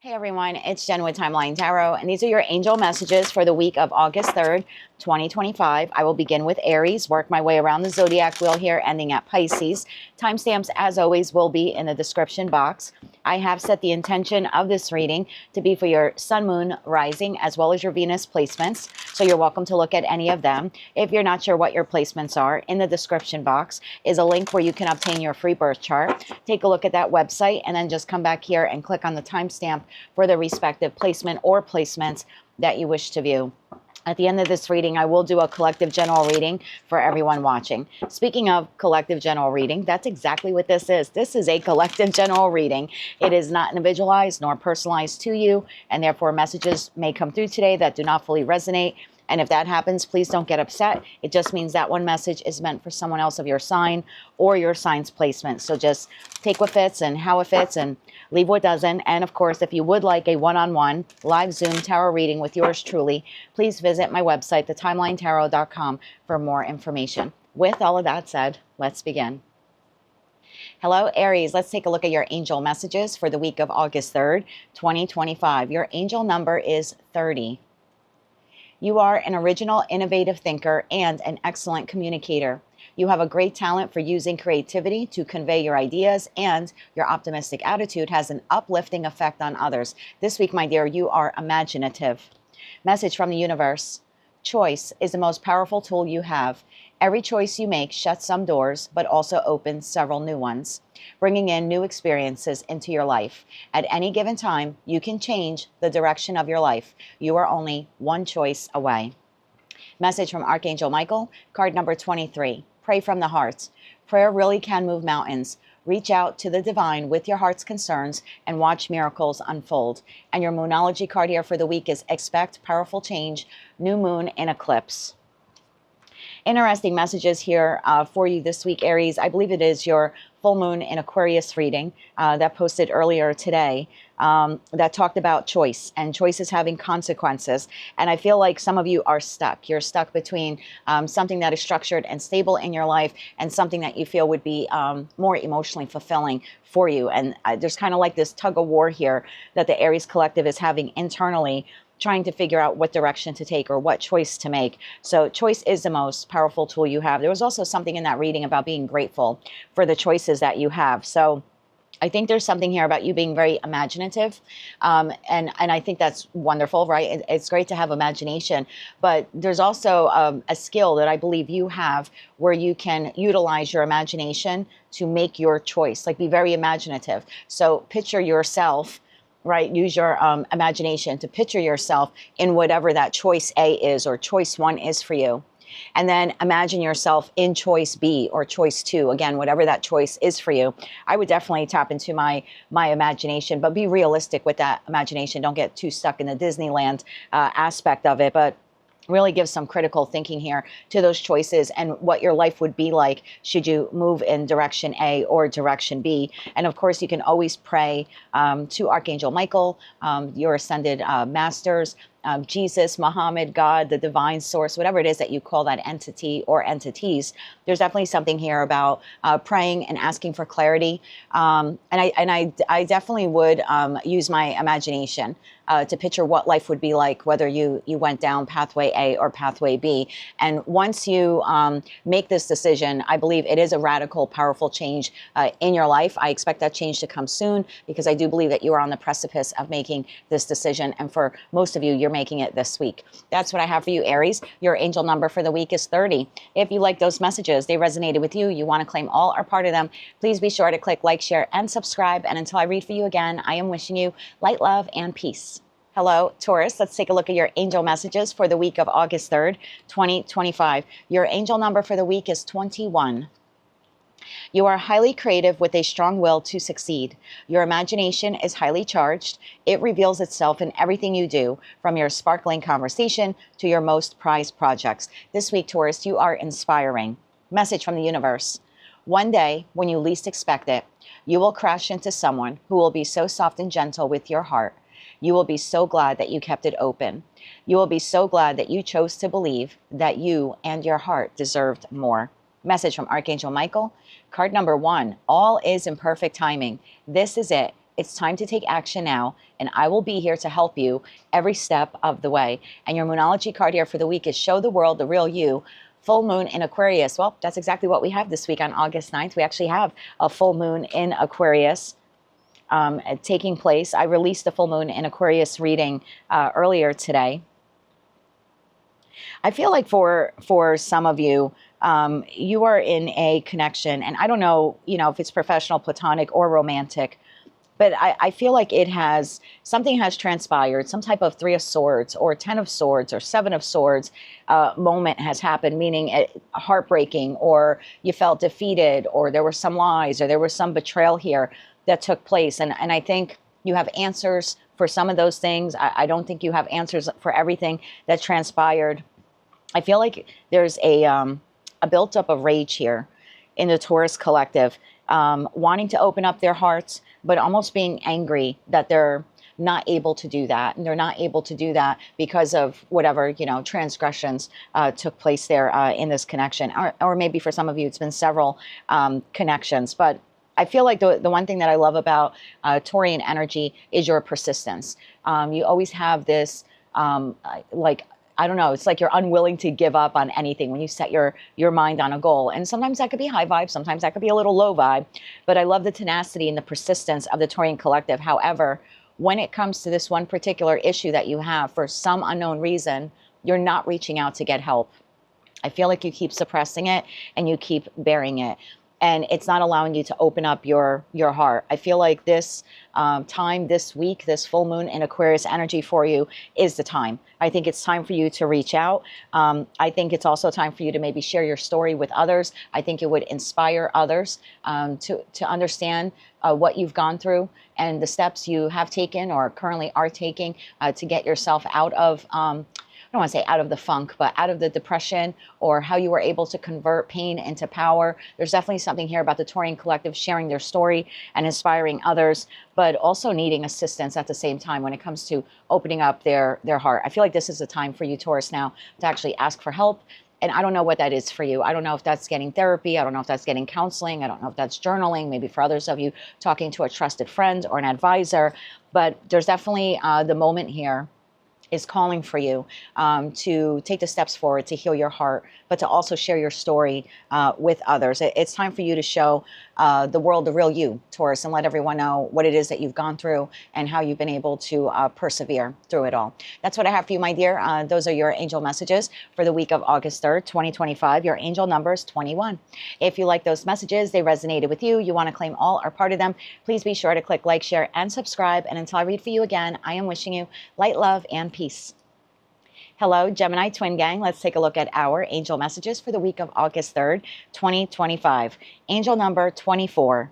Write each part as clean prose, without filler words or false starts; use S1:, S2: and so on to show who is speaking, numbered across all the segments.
S1: Hey everyone, it's Jen with Timeline Tarot, and these are your angel messages for the week of August 3rd, 2025. I will begin with Aries, work my way around the zodiac wheel here, ending at Pisces. Timestamps, as always, will be in the description box. I have set the intention of this reading to be for your sun, moon, rising, as well as your Venus placements. So you're welcome to look at any of them. If you're not sure what your placements are, in the description box is a link where you can obtain your free birth chart. Take a look at that website and then just come back here and click on the timestamp for the respective placement or placements that you wish to view. At the end of this reading, I will do a collective general reading for everyone watching. Speaking of collective general reading, that's exactly what this is. This is a collective general reading. It is not individualized nor personalized to you, and therefore messages may come through today that do not fully resonate. And if that happens, please don't get upset. It just means that one message is meant for someone else of your sign or your sign's placement. So just take what fits and how it fits and leave what doesn't. And of course, if you would like a one-on-one live Zoom tarot reading with yours truly, please visit my website, thetimelinetarot.com, for more information. With all of that said, let's begin. Hello, Aries. Let's take a look at your angel messages for the week of August 3rd, 2025. Your angel number is 30. You are an original, innovative thinker and an excellent communicator. You have a great talent for using creativity to convey your ideas, and your optimistic attitude has an uplifting effect on others. This week, my dear, you are imaginative. Message from the universe. Choice is the most powerful tool you have. Every choice you make shuts some doors, but also opens several new ones, bringing in new experiences into your life. At any given time, you can change the direction of your life. You are only one choice away. Message from Archangel Michael, card number 23. Pray from the heart. Prayer really can move mountains. Reach out to the divine with your heart's concerns and watch miracles unfold. And your Moonology card here for the week is Expect Powerful Change, New Moon in Eclipse. Interesting messages here for you this week, Aries. I believe it is your full moon in Aquarius reading that posted earlier today that talked about choice and choices having consequences. And I feel like some of you are stuck. You're stuck between something that is structured and stable in your life and something that you feel would be more emotionally fulfilling for you. And there's kind of like this tug of war here that the Aries collective is having internally, trying to figure out what direction to take or what choice to make. So choice is the most powerful tool you have. There was also something in that reading about being grateful for the choices that you have. So I think there's something here about you being very imaginative. And I think that's wonderful, right? It's great to have imagination, but there's also a skill that I believe you have where you can utilize your imagination to make your choice, like be very imaginative. So picture yourself, right? Use your imagination to picture yourself in whatever that choice A is or choice 1 is for you. And then imagine yourself in choice B or choice 2, again, whatever that choice is for you. I would definitely tap into my imagination, but be realistic with that imagination. Don't get too stuck in the Disneyland aspect of it, but really give some critical thinking here to those choices and what your life would be like should you move in direction A or direction B. And of course, you can always pray to Archangel Michael, your ascended masters, Jesus, Muhammad, God, the divine source, whatever it is that you call that entity or entities. There's definitely something here about praying and asking for clarity. And I definitely would use my imagination to picture what life would be like, whether you went down pathway A or pathway B. And once you make this decision, I believe it is a radical, powerful change in your life. I expect that change to come soon because I do believe that you are on the precipice of making this decision. And for most of you, you're making it this week. That's what I have for you, Aries. Your angel number for the week is 30. If you like those messages, they resonated with you, you want to claim all or part of them, please be sure to click like, share, and subscribe. And until I read for you again, I am wishing you light, love, and peace. Hello, Taurus. Let's take a look at your angel messages for the week of August 3rd, 2025. Your angel number for the week is 21. You are highly creative with a strong will to succeed. Your imagination is highly charged. It reveals itself in everything you do, from your sparkling conversation to your most prized projects. This week, Taurus, you are inspiring. Message from the universe. One day, when you least expect it, you will crash into someone who will be so soft and gentle with your heart. You will be so glad that you kept it open. You will be so glad that you chose to believe that you and your heart deserved more. Message from Archangel Michael, card number 1. All is in perfect timing. This is it. It's time to take action now, and I will be here to help you every step of the way. And your Moonology card here for the week is Show the World the Real You. Full moon in Aquarius. Well, that's exactly what we have this week on August 9th. We actually have a full moon in Aquarius taking place. I released the full moon in Aquarius reading earlier today. I feel like for some of you, you are in a connection, and I don't know, if it's professional, platonic, or romantic, but I feel like something has transpired, some type of 3 of Swords or 10 of Swords or 7 of Swords moment has happened, meaning heartbreaking, or you felt defeated, or there were some lies, or there was some betrayal here that took place. And I think you have answers for some of those things. I don't think you have answers for everything that transpired. I feel like there's a built-up of rage here in the Taurus collective, wanting to open up their hearts, but almost being angry that they're not able to do that. And they're not able to do that because of whatever, transgressions took place there in this connection. Or maybe for some of you, it's been several connections. But I feel like the one thing that I love about Taurian energy is your persistence. You always have this, I don't know, it's like you're unwilling to give up on anything when you set your mind on a goal. And sometimes that could be high vibe, sometimes that could be a little low vibe. But I love the tenacity and the persistence of the Taurian collective. However, when it comes to this one particular issue that you have, for some unknown reason, you're not reaching out to get help. I feel like you keep suppressing it and you keep burying it. And it's not allowing you to open up your heart. I feel like this time, this week, this full moon in Aquarius energy for you is the time. I think it's time for you to reach out. I think it's also time for you to maybe share your story with others. I think it would inspire others to understand what you've gone through and the steps you have taken or currently are taking to get yourself out of I don't want to say out of the funk, but out of the depression, or how you were able to convert pain into power. There's definitely something here about the Taurian collective sharing their story and inspiring others, but also needing assistance at the same time when it comes to opening up their heart. I feel like this is the time for you, Taurus, now to actually ask for help. And I don't know what that is for you. I don't know if that's getting therapy. I don't know if that's getting counseling. I don't know if that's journaling. Maybe for others of you, talking to a trusted friend or an advisor. But there's definitely the moment here is calling for you to take the steps forward to heal your heart, but to also share your story with others. It's time for you to show the world the real you, Taurus, and let everyone know what it is that you've gone through and how you've been able to persevere through it all. That's what I have for you, my dear. Those are your angel messages for the week of August 3rd, 2025. Your angel number is 21. If you like those messages, they resonated with you, you want to claim all or part of them, please be sure to click like, share, and subscribe. And until I read for you again, I am wishing you light, love, and peace. Hello, Gemini Twin Gang. Let's take a look at our angel messages for the week of August 3rd, 2025. Angel number 24.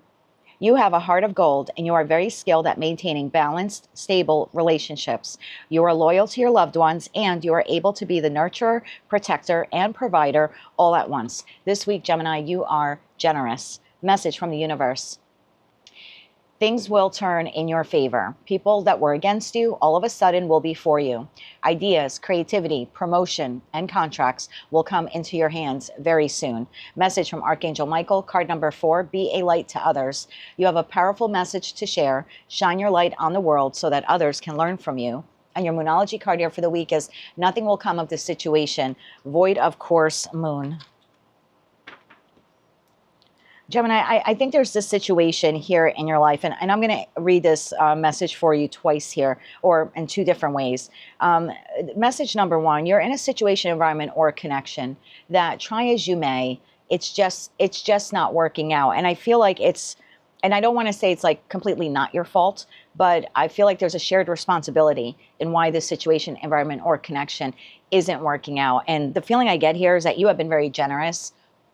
S1: You have a heart of gold, and you are very skilled at maintaining balanced, stable relationships. You are loyal to your loved ones, and you are able to be the nurturer, protector, and provider all at once. This week, Gemini, you are generous. Message from the universe. Things will turn in your favor. People that were against you all of a sudden will be for you. Ideas, creativity, promotion, and contracts will come into your hands very soon. Message from Archangel Michael, card number 4, be a light to others. You have a powerful message to share. Shine your light on the world so that others can learn from you. And your Moonology card here for the week is nothing will come of this situation. Void of course, moon. Gemini, I think there's this situation here in your life, and I'm going to read this message for you twice here, or in 2 different ways. Message number 1, you're in a situation, environment, or a connection that, try as you may, it's just not working out. And I feel like and I don't want to say it's like completely not your fault, but I feel like there's a shared responsibility in why this situation, environment, or connection isn't working out. And the feeling I get here is that you have been very generous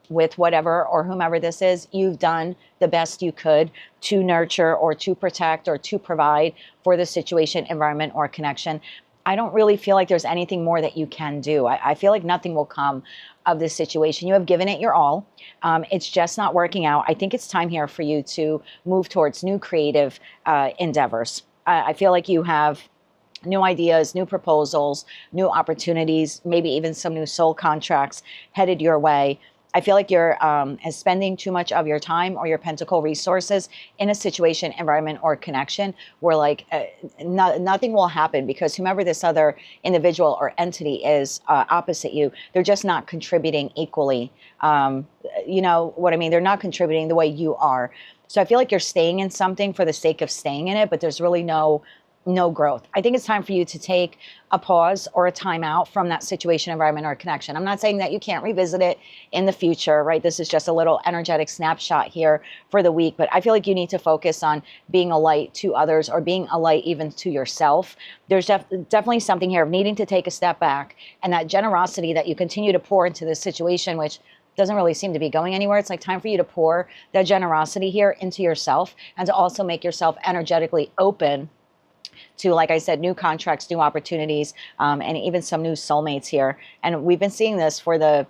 S1: with whatever or whomever this is. You've done the best you could to nurture or to protect or to provide for the situation, environment, or connection. I don't really feel like there's anything more that you can do. I feel like nothing will come of this situation. You have given it your all. It's just not working out. I think it's time here for you to move towards new creative endeavors. I feel like you have new ideas, new proposals, new opportunities, maybe even some new soul contracts headed your way. I feel like you're spending too much of your time or your pentacle resources in a situation, environment, or connection where like nothing will happen, because whomever this other individual or entity is opposite you, they're just not contributing equally. You know what I mean? They're not contributing the way you are. So I feel like you're staying in something for the sake of staying in it, but there's really no growth. I think it's time for you to take a pause or a time out from that situation, environment, or connection. I'm not saying that you can't revisit it in the future, right? This is just a little energetic snapshot here for the week, but I feel like you need to focus on being a light to others, or being a light even to yourself. There's definitely something here of needing to take a step back, and that generosity that you continue to pour into this situation, which doesn't really seem to be going anywhere. It's like time for you to pour that generosity here into yourself, and to also make yourself energetically open to, like I said, new contracts, new opportunities, and even some new soulmates here. And we've been seeing this for the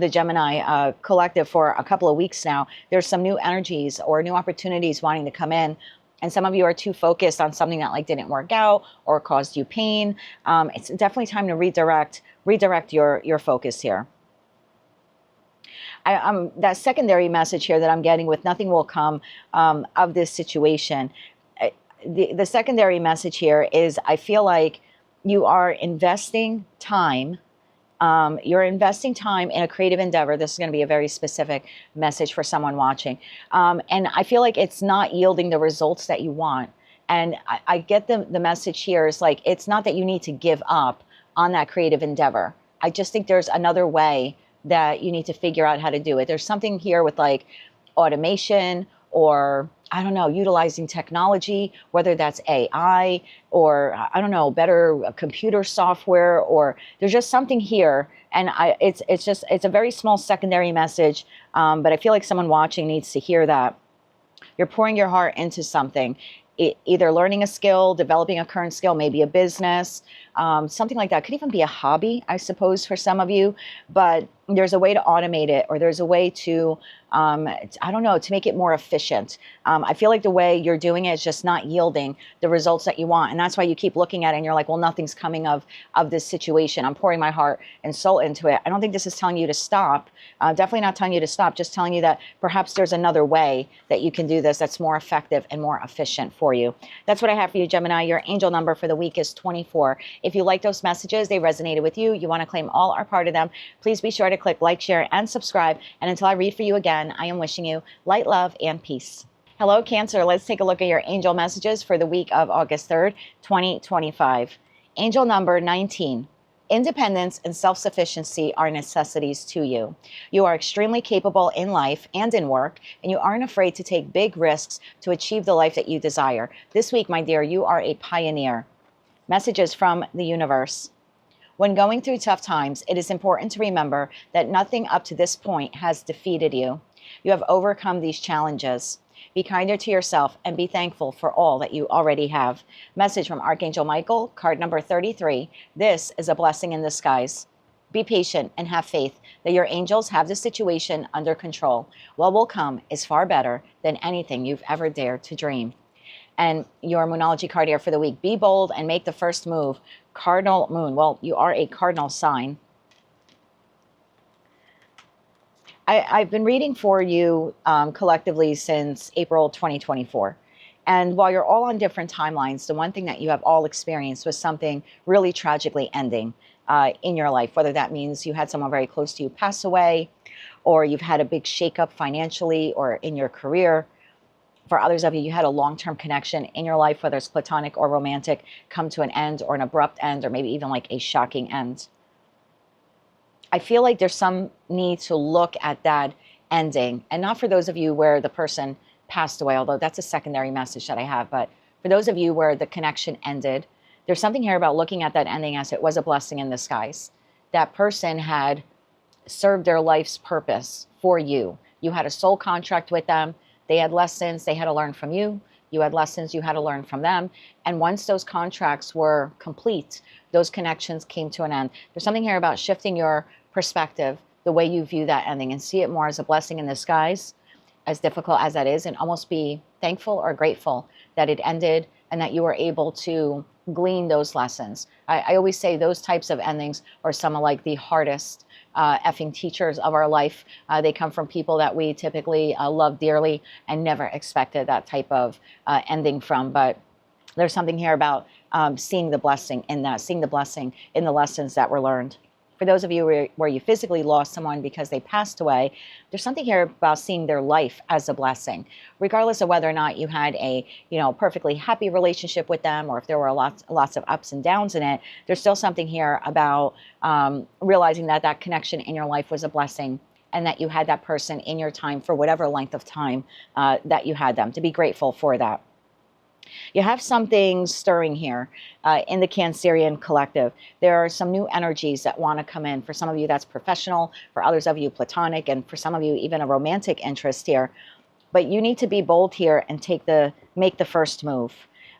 S1: Gemini collective for a couple of weeks now. There's some new energies or new opportunities wanting to come in. And some of you are too focused on something that like didn't work out or caused you pain. It's definitely time to redirect your focus here. That secondary message here that I'm getting with nothing will come of this situation. The secondary message here is, I feel like you are investing time. You're investing time in a creative endeavor. This is going to be a very specific message for someone watching. And I feel like it's not yielding the results that you want. And I get the message here is like, it's not that you need to give up on that creative endeavor. I just think there's another way that you need to figure out how to do it. There's something here with like automation, or I don't know, utilizing technology, whether that's AI or I don't know, better computer software, or there's just something here. And it's a very small secondary message, but I feel like someone watching needs to hear that. You're pouring your heart into something, either learning a skill, developing a current skill, maybe a business, something like that. Could even be a hobby, I suppose, for some of you, but there's a way to automate it, or there's a way to, I don't know, to make it more efficient. I feel like the way you're doing it is just not yielding the results that you want. And that's why you keep looking at it and you're like, well, nothing's coming of this situation. I'm pouring my heart and soul into it. I don't think this is telling you to stop. Definitely not telling you to stop, just telling you that perhaps there's another way that you can do this that's more effective and more efficient for you. That's what I have for you, Gemini. Your angel number for the week is 24. If you like those messages, they resonated with you, you want to claim all or part of them, please be sure to click like, share, and subscribe. And until I read for you again, I am wishing you light, love, and peace. Hello, Cancer. Let's take a look at your angel messages for the week of August 3rd, 2025. Angel number 19. Independence and self-sufficiency are necessities to you. You are extremely capable in life and in work, and you aren't afraid to take big risks to achieve the life that you desire. This week, my dear, you are a pioneer. Messages from the universe. When going through tough times, it is important to remember that nothing up to this point has defeated you. You have overcome these challenges. Be kinder to yourself and be thankful for all that you already have. Message from Archangel Michael, card number 33. This is a blessing in disguise. Be patient and have faith that your angels have the situation under control. What will come is far better than anything you've ever dared to dream. And your Moonology card here for the week. Be bold and make the first move. Cardinal Moon. Well, you are a cardinal sign. I've been reading for you collectively since April 2024. And while you're all on different timelines, the one thing that you have all experienced was something really tragically ending in your life, whether that means you had someone very close to you pass away, or you've had a big shakeup financially or in your career. For others of you, you had a long-term connection in your life, whether it's platonic or romantic, come to an end, or an abrupt end, or maybe even like a shocking end. I feel like there's some need to look at that ending, and not for those of you where the person passed away, although that's a secondary message that I have, but for those of you where the connection ended, there's something here about looking at that ending as it was a blessing in disguise. That person had served their life's purpose for you. You had a soul contract with them. They had lessons they had to learn from you. You had lessons you had to learn from them. And once those contracts were complete, those connections came to an end. There's something here about shifting your perspective, the way you view that ending, and see it more as a blessing in disguise, as difficult as that is, and almost be thankful or grateful that it ended and that you were able to glean those lessons. I always say those types of endings are some of like the hardest effing teachers of our life. They come from people that we typically love dearly and never expected that type of ending from. But there's something here about seeing the blessing in that, seeing the blessing in the lessons that were learned. For those of you where you physically lost someone because they passed away, there's something here about seeing their life as a blessing, regardless of whether or not you had a perfectly happy relationship with them, or if there were lots of ups and downs in it. There's still something here about realizing that that connection in your life was a blessing, and that you had that person in your time for whatever length of time that you had them, to be grateful for that. You have something stirring here in the Cancerian collective. There are some new energies that want to come in. For some of you, that's professional. For others of you, platonic. And for some of you, even a romantic interest here. But you need to be bold here and make the first move.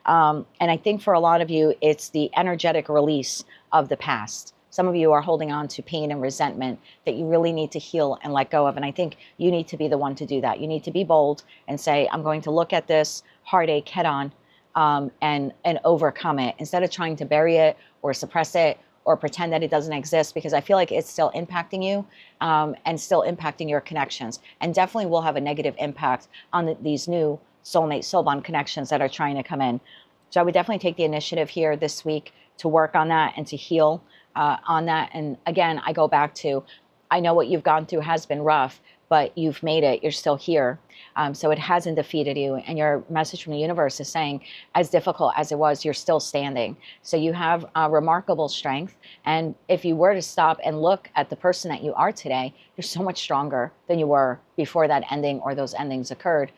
S1: And I think for a lot of you, it's the energetic release of the past. Some of you are holding on to pain and resentment that you really need to heal and let go of. And I think you need to be the one to do that. You need to be bold and say, I'm going to look at this heartache head on and overcome it, instead of trying to bury it or suppress it or pretend that it doesn't exist, because I feel like it's still impacting you and still impacting your connections, and definitely will have a negative impact on these new soulmate, soul bond connections that are trying to come in. So I would definitely take the initiative here this week to work on that and to heal on that. And again, I go back to, I know what you've gone through has been rough, but you've made it. You're still here. So it hasn't defeated you. And your message from the universe is saying, as difficult as it was, you're still standing. So you have remarkable strength. And if you were to stop and look at the person that you are today, you're so much stronger than you were before that ending or those endings occurred.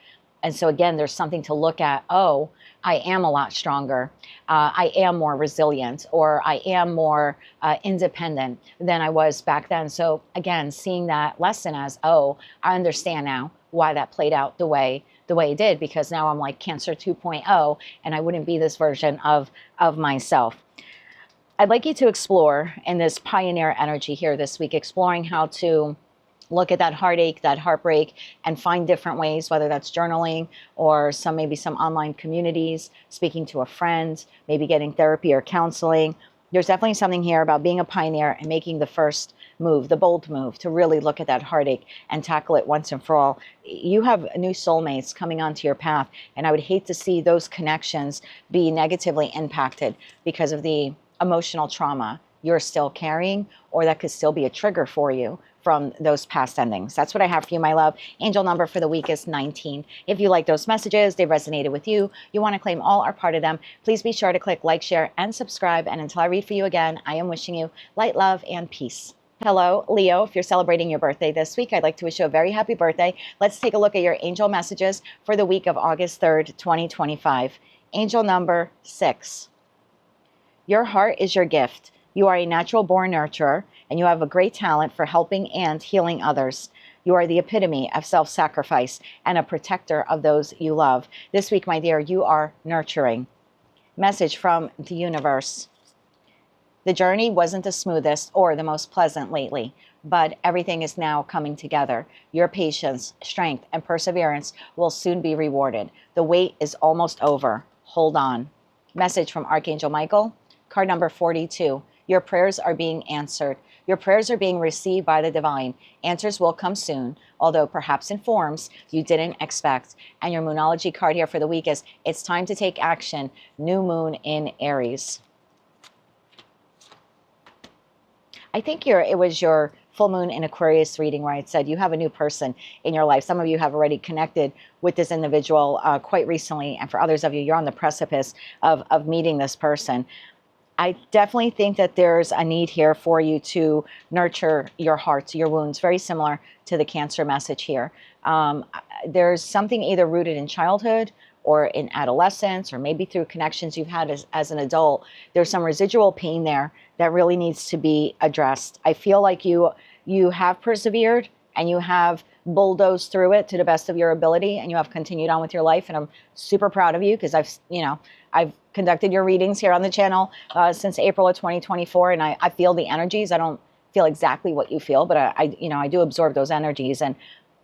S1: And so again, there's something to look at. Oh, I am a lot stronger. I am more resilient, or I am more independent than I was back then. So again, seeing that lesson as, oh, I understand now why that played out the way it did, because now I'm like Cancer 2.0, and I wouldn't be this version of myself. I'd like you to explore in this pioneer energy here this week, exploring how to look at that heartache, that heartbreak, and find different ways, whether that's journaling or maybe some online communities, speaking to a friend, maybe getting therapy or counseling. There's definitely something here about being a pioneer and making the first move, the bold move, to really look at that heartache and tackle it once and for all. You have new soulmates coming onto your path, and I would hate to see those connections be negatively impacted because of the emotional trauma you're still carrying, or that could still be a trigger for you from those past endings. That's what I have for you, my love. Angel number for the week is 19. If you like those messages, they resonated with you, you want to claim all or part of them, please be sure to click like, share, and subscribe. And until I read for you again, I am wishing you light, love, and peace. Hello, Leo. If you're celebrating your birthday this week, I'd like to wish you a very happy birthday. Let's take a look at your angel messages for the week of August 3rd, 2025. Angel number 6. Your heart is your gift. You are a natural born nurturer, and you have a great talent for helping and healing others. You are the epitome of self-sacrifice and a protector of those you love. This week, my dear, you are nurturing. Message from the universe. The journey wasn't the smoothest or the most pleasant lately, but everything is now coming together. Your patience, strength, and perseverance will soon be rewarded. The wait is almost over. Hold on. Message from Archangel Michael, card number 42. Your prayers are being answered. Your prayers are being received by the divine. Answers will come soon, although perhaps in forms you didn't expect. And your Moonology card here for the week is, it's time to take action. New moon in Aries. I think it was your full moon in Aquarius reading where I said you have a new person in your life. Some of you have already connected with this individual quite recently. And for others of you, you're on the precipice of meeting this person. I definitely think that there's a need here for you to nurture your hearts, your wounds, very similar to the Cancer message here. There's something either rooted in childhood or in adolescence, or maybe through connections you've had as an adult. There's some residual pain there that really needs to be addressed. I feel like you have persevered and you have bulldozed through it to the best of your ability, and you have continued on with your life. And I'm super proud of you, because I've conducted your readings here on the channel since April of 2024, and I feel the energies. I don't feel exactly what you feel, but I do absorb those energies, and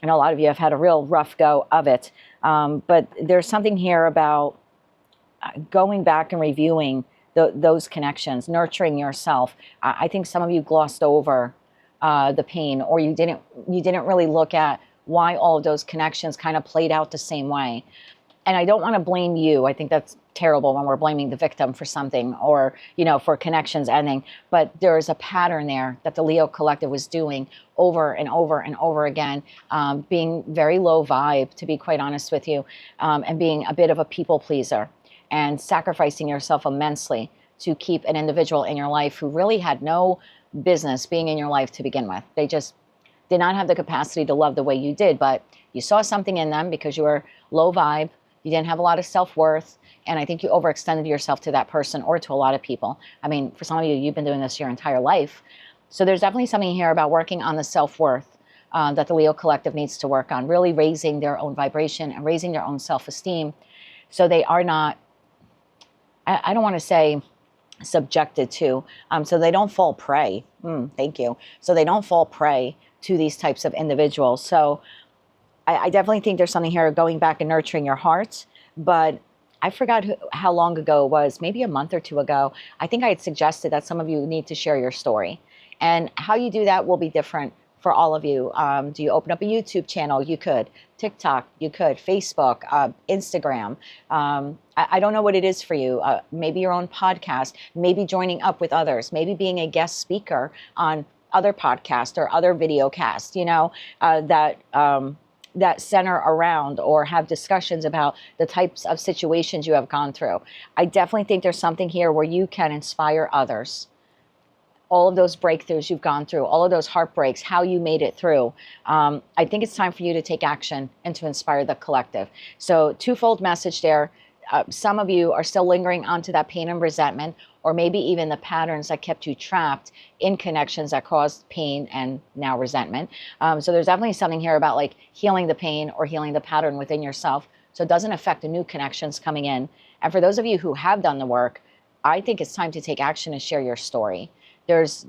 S1: I know a lot of you have had a real rough go of it. But there's something here about going back and reviewing those connections, nurturing yourself. I think some of you glossed over the pain, or you didn't really look at why all of those connections kind of played out the same way. And I don't want to blame you. I think that's terrible when we're blaming the victim for something, or, you know, for connections ending. But there is a pattern there that the Leo collective was doing over and over and over again, being very low vibe, to be quite honest with you, and being a bit of a people pleaser and sacrificing yourself immensely to keep an individual in your life who really had no business being in your life to begin with. They just did not have the capacity to love the way you did, but you saw something in them because you were low vibe. You didn't have a lot of self-worth. And I think you overextended yourself to that person, or to a lot of people. I mean, for some of you, you've been doing this your entire life. So there's definitely something here about working on the self-worth that the Leo collective needs to work on, really raising their own vibration and raising their own self-esteem, so they are not, I don't want to say subjected to, so they don't fall prey. Thank you. So they don't fall prey to these types of individuals. So I definitely think there's something here going back and nurturing your heart. But I forgot how long ago it was, maybe a month or two ago. I think I had suggested that some of you need to share your story. And how you do that will be different for all of you. Do you open up a YouTube channel? You could. TikTok, you could. Facebook, Instagram. I don't know what it is for you. Maybe your own podcast, maybe joining up with others, maybe being a guest speaker on other podcasts or other video casts, you know, that center around or have discussions about the types of situations you have gone through. I definitely think there's something here where you can inspire others. All of those breakthroughs you've gone through, all of those heartbreaks, how you made it through. I think it's time for you to take action and to inspire the collective. So twofold message there. Some of you are still lingering onto that pain and resentment, or maybe even the patterns that kept you trapped in connections that caused pain and now resentment. So there's definitely something here about like healing the pain or healing the pattern within yourself, so it doesn't affect the new connections coming in. And for those of you who have done the work, I think it's time to take action and share your story. There's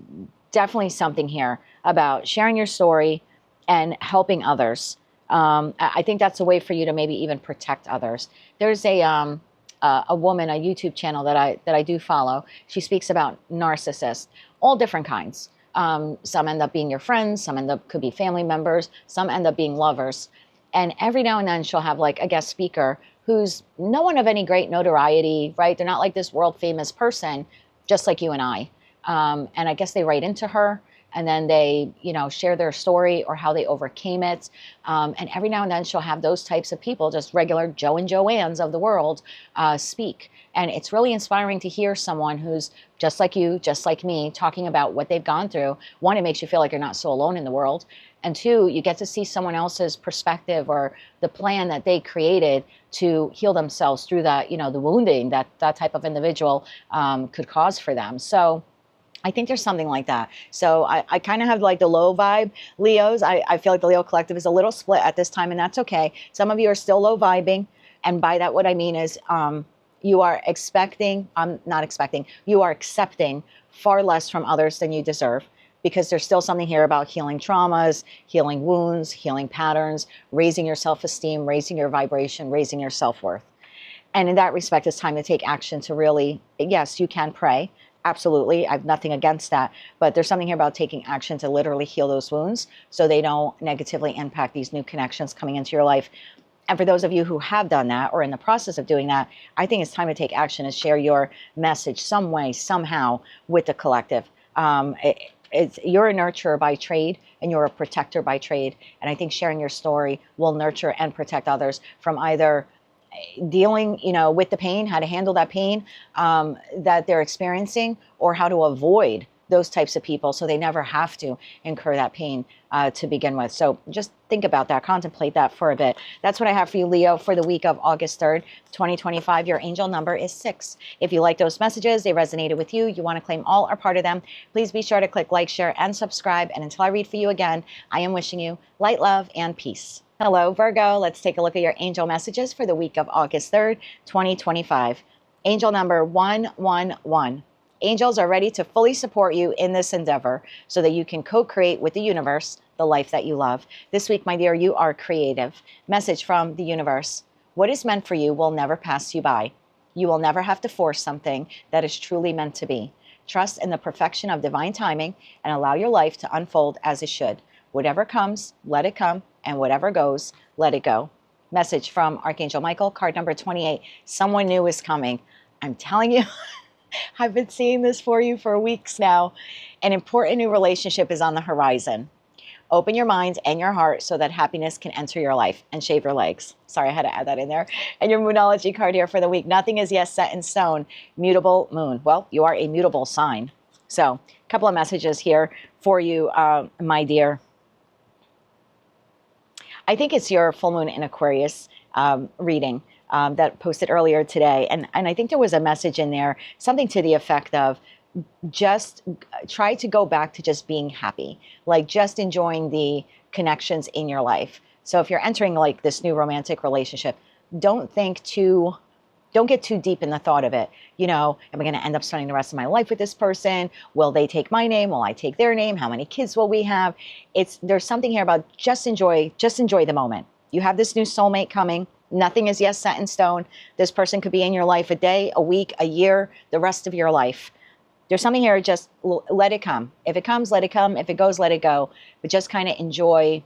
S1: definitely something here about sharing your story and helping others. I think that's a way for you to maybe even protect others. There's a woman, a YouTube channel that I do follow. She speaks about narcissists, all different kinds. Some end up being your friends, some could be family members, some end up being lovers. And every now and then she'll have like a guest speaker who's no one of any great notoriety, right? They're not like this world famous person, just like you and I. And I guess they write into her, and then they, you know, share their story or how they overcame it. And every now and then she'll have those types of people, just regular Joe and Joannes of the world, speak. And it's really inspiring to hear someone who's just like you, just like me, talking about what they've gone through. One, it makes you feel like you're not so alone in the world. And two, you get to see someone else's perspective or the plan that they created to heal themselves through that, you know, the wounding that that type of individual could cause for them. So I think there's something like that. So I kind of have like the low vibe Leos. I feel like the Leo collective is a little split at this time, and that's okay. Some of you are still low vibing. And by that, what I mean is you are you are accepting far less from others than you deserve, because there's still something here about healing traumas, healing wounds, healing patterns, raising your self-esteem, raising your vibration, raising your self-worth. And in that respect, it's time to take action to really, yes, you can pray. Absolutely. I have nothing against that. But there's something here about taking action to literally heal those wounds so they don't negatively impact these new connections coming into your life. And for those of you who have done that or in the process of doing that, I think it's time to take action and share your message some way, somehow with the collective. You're a nurturer by trade and you're a protector by trade. And I think sharing your story will nurture and protect others from either dealing, you know, with the pain, how to handle that pain that they're experiencing, or how to avoid those types of people so they never have to incur that pain to begin with. So just think about that, contemplate that for a bit. That's what I have for you, Leo, for the week of August 3rd, 2025. Your angel number is 6. If you like those messages, they resonated with you, you want to claim all or part of them, please be sure to click like, share, and subscribe. And until I read for you again, I am wishing you light, love, and peace. Hello, Virgo. Let's take a look at your angel messages for the week of August 3rd, 2025. Angel number 111. Angels are ready to fully support you in this endeavor so that you can co-create with the universe the life that you love. This week, my dear, you are creative. Message from the universe. What is meant for you will never pass you by. You will never have to force something that is truly meant to be. Trust in the perfection of divine timing and allow your life to unfold as it should. Whatever comes, let it come, and whatever goes, let it go. Message from Archangel Michael, card number 28. Someone new is coming. I'm telling you, I've been seeing this for you for weeks now. An important new relationship is on the horizon. Open your mind and your heart so that happiness can enter your life, and shave your legs. Sorry, I had to add that in there. And your Moonology card here for the week. Nothing is yet set in stone. Mutable moon. Well, you are a mutable sign. So a couple of messages here for you, my dear. I think it's your full moon in Aquarius reading that posted earlier today. And I think there was a message in there, something to the effect of, just try to go back to just being happy, like just enjoying the connections in your life. So if you're entering like this new romantic relationship, don't get too deep in the thought of it. You know, am I going to end up spending the rest of my life with this person? Will they take my name? Will I take their name? How many kids will we have? There's something here about just enjoy the moment. You have this new soulmate coming. Nothing is yet set in stone. This person could be in your life a day, a week, a year, the rest of your life. There's something here, just let it come. If it comes, let it come. If it goes, let it go. But just kind of enjoy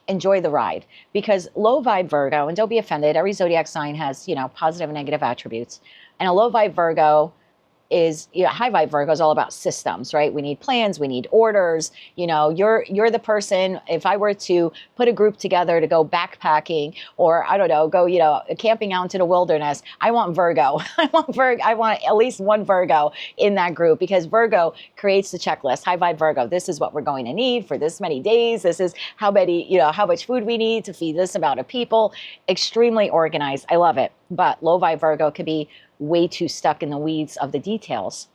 S1: the ride. Because low vibe Virgo, and don't be offended, every zodiac sign has, positive and negative attributes. And a low vibe Virgo is, high vibe Virgo is all about systems, right? We need plans, we need orders. You're the person, if I were to put a group together to go backpacking, or I don't know, go, camping out into the wilderness, I want Virgo. I want at least one Virgo in that group, because Virgo creates the checklist. High vibe Virgo, this is what we're going to need for this many days. This is how much food we need to feed this amount of people. Extremely organized. I love it. But low vibe Virgo could be way too stuck in the weeds of the details.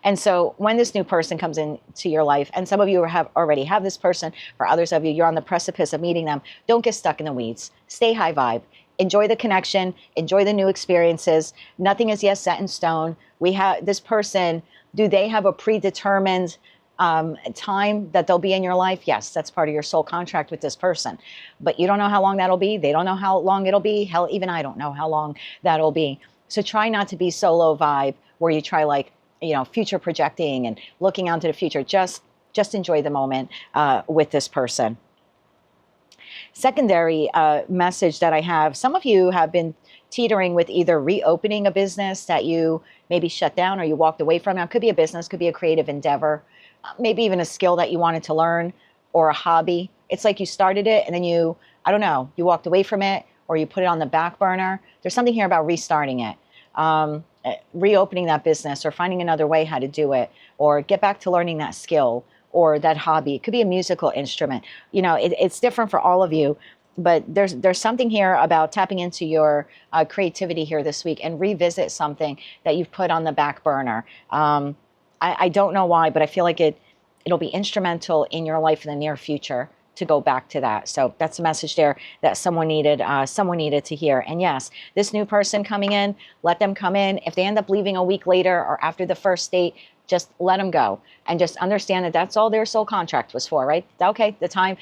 S1: And so when this new person comes into your life, and some of you already have this person, for others of you, you're on the precipice of meeting them, don't get stuck in the weeds. Stay high vibe. Enjoy the connection. Enjoy the new experiences. Nothing is yet set in stone. We have this person, do they have a predetermined time that they'll be in your life? Yes, that's part of your soul contract with this person. But you don't know how long that'll be. They don't know how long it'll be. Hell, even I don't know how long that'll be. So try not to be so low vibe where you try future projecting and looking out into the future. Just enjoy the moment with this person. Secondary message that I have, some of you have been teetering with either reopening a business that you maybe shut down or you walked away from. Now, it could be a business, could be a creative endeavor, maybe even a skill that you wanted to learn, or a hobby. It's like you started it and then you walked away from it, or you put it on the back burner. There's something here about restarting it, reopening that business, or finding another way how to do it, or get back to learning that skill or that hobby. It could be a musical instrument. It's different for all of you, but there's something here about tapping into your creativity here this week and revisit something that you've put on the back burner. I don't know why, but I feel like it'll be instrumental in your life in the near future to go back to that. So that's a message there that someone needed to hear. And yes, this new person coming in, let them come in. If they end up leaving a week later or after the first date, just let them go, and just understand that that's all their soul contract was for, right? Okay, the time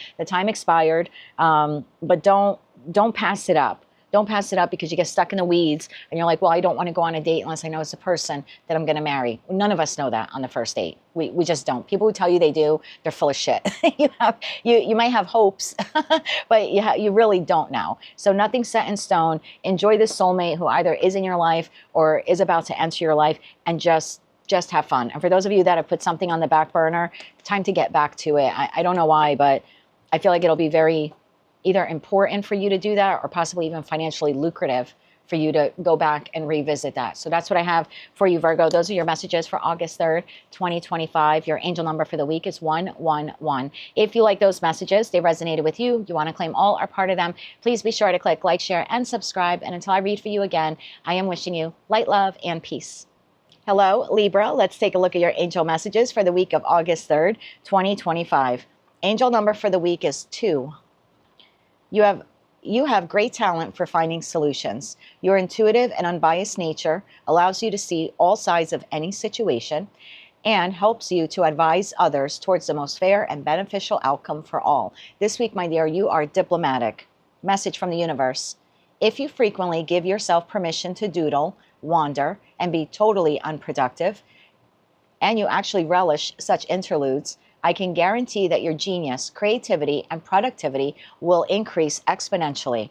S1: expired, but don't pass it up. Don't pass it up because you get stuck in the weeds and you're like, well, I don't want to go on a date unless I know it's a person that I'm going to marry. None of us know that on the first date. We just don't. People who tell you they do, they're full of shit. You might have hopes, but you really don't know. So nothing's set in stone. Enjoy the soulmate who either is in your life or is about to enter your life, and just have fun. And for those of you that have put something on the back burner, time to get back to it. I don't know why, but I feel like it'll be very either important for you to do that, or possibly even financially lucrative for you to go back and revisit that. So that's what I have for you, Virgo. Those are your messages for August 3rd, 2025. Your angel number for the week is 111. If you like those messages, they resonated with you, you want to claim all or part of them, please be sure to click like, share, and subscribe. And until I read for you again, I am wishing you light, love, and peace. Hello, Libra. Let's take a look at your angel messages for the week of August 3rd, 2025. Angel number for the week is 2. You have great talent for finding solutions. Your intuitive and unbiased nature allows you to see all sides of any situation and helps you to advise others towards the most fair and beneficial outcome for all. This week, my dear, you are diplomatic. Message from the universe. If you frequently give yourself permission to doodle, wander, and be totally unproductive, and you actually relish such interludes, I can guarantee that your genius, creativity, and productivity will increase exponentially.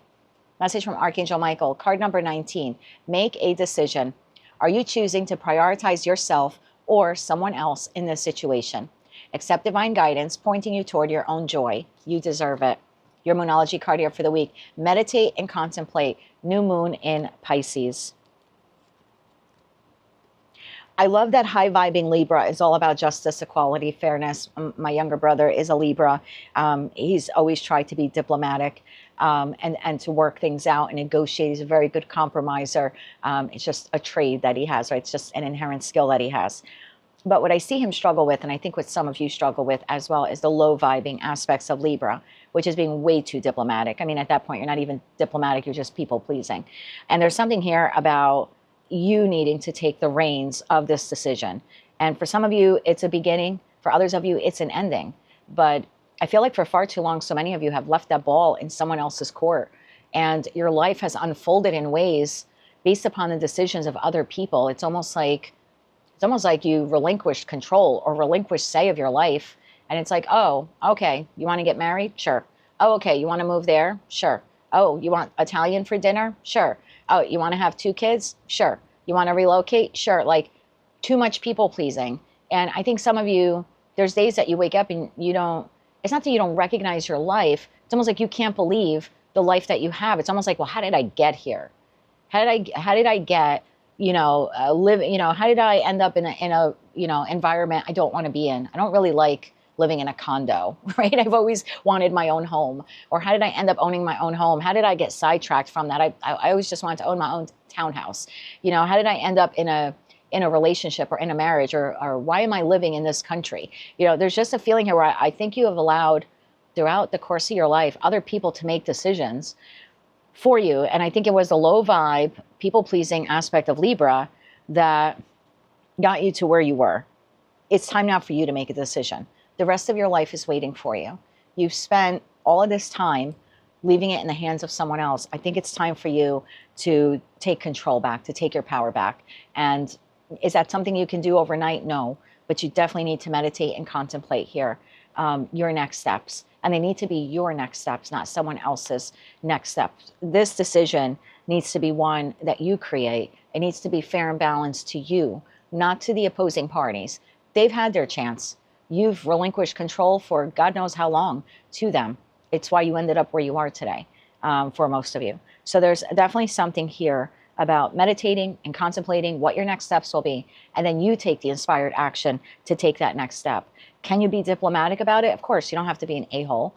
S1: Message from Archangel Michael, card number 19. Make a decision. Are you choosing to prioritize yourself or someone else in this situation? Accept divine guidance pointing you toward your own joy. You deserve it. Your Moonology card here for the week. Meditate and contemplate. New moon in Pisces. I love that high vibing Libra is all about justice, equality, fairness. My younger brother is a Libra. He's always tried to be diplomatic and to work things out and negotiate. He's a very good compromiser. It's just a trade that he has, right? It's just an inherent skill that he has. But what I see him struggle with, and I think what some of you struggle with as well, is the low vibing aspects of Libra, which is being way too diplomatic. I mean, at that point, you're not even diplomatic, you're just people pleasing. And there's something here about you needing to take the reins of this decision. And for some of you, it's a beginning. For others of you, it's an ending. But I feel like for far too long, so many of you have left that ball in someone else's court. And your life has unfolded in ways based upon the decisions of other people. It's almost like you relinquished control or relinquished say of your life. And it's like, oh, okay, you want to get married? Sure. Oh, okay, you want to move there? Sure. Oh, you want Italian for dinner? Sure. Oh, you want to have 2 kids? Sure. You want to relocate? Sure. Like too much people pleasing. And I think some of you, there's days that you wake up and it's not that you don't recognize your life. It's almost like you can't believe the life that you have. It's almost like, well, how did I get here? How did I get, how did I end up in a environment I don't want to be in? I don't really like living in a condo, right? I've always wanted my own home. Or how did I end up owning my own home? How did I get sidetracked from that? I always just wanted to own my own townhouse. How did I end up in a relationship or in a marriage, or why am I living in this country? There's just a feeling here where I think you have allowed throughout the course of your life other people to make decisions for you. And I think it was the low vibe, people pleasing aspect of Libra that got you to where you were. It's time now for you to make a decision. The rest of your life is waiting for you. You've spent all of this time leaving it in the hands of someone else. I think it's time for you to take control back, to take your power back. And is that something you can do overnight? No, but you definitely need to meditate and contemplate here your next steps. And they need to be your next steps, not someone else's next steps. This decision needs to be one that you create. It needs to be fair and balanced to you, not to the opposing parties. They've had their chance. You've relinquished control for God knows how long to them. It's why you ended up where you are today, for most of you. So there's definitely something here about meditating and contemplating what your next steps will be, and then you take the inspired action to take that next step. Can you be diplomatic about it? Of course, you don't have to be an a-hole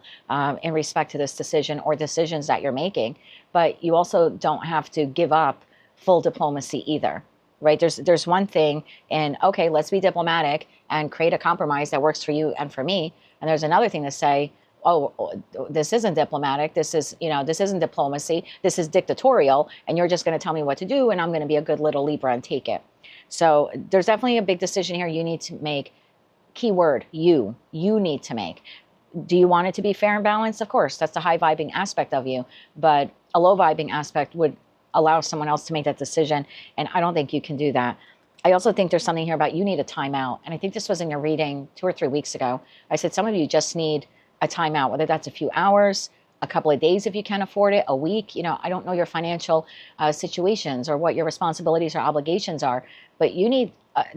S1: in respect to this decision or decisions that you're making, but you also don't have to give up full diplomacy either. Right? There's one thing in, okay, let's be diplomatic and create a compromise that works for you and for me. And there's another thing to say, oh, this isn't diplomatic. This isn't diplomacy. This is dictatorial. And you're just going to tell me what to do. And I'm going to be a good little Libra and take it. So there's definitely a big decision here you need to make. Keyword, you need to make. Do you want it to be fair and balanced? Of course, that's the high vibing aspect of you. But a low vibing aspect would allow someone else to make that decision. And I don't think you can do that. I also think there's something here about you need a timeout. And I think this was in your reading 2 or 3 weeks ago. I said some of you just need a timeout, whether that's a few hours, a couple of days if you can afford it, a week. I don't know your financial situations or what your responsibilities or obligations are, but you need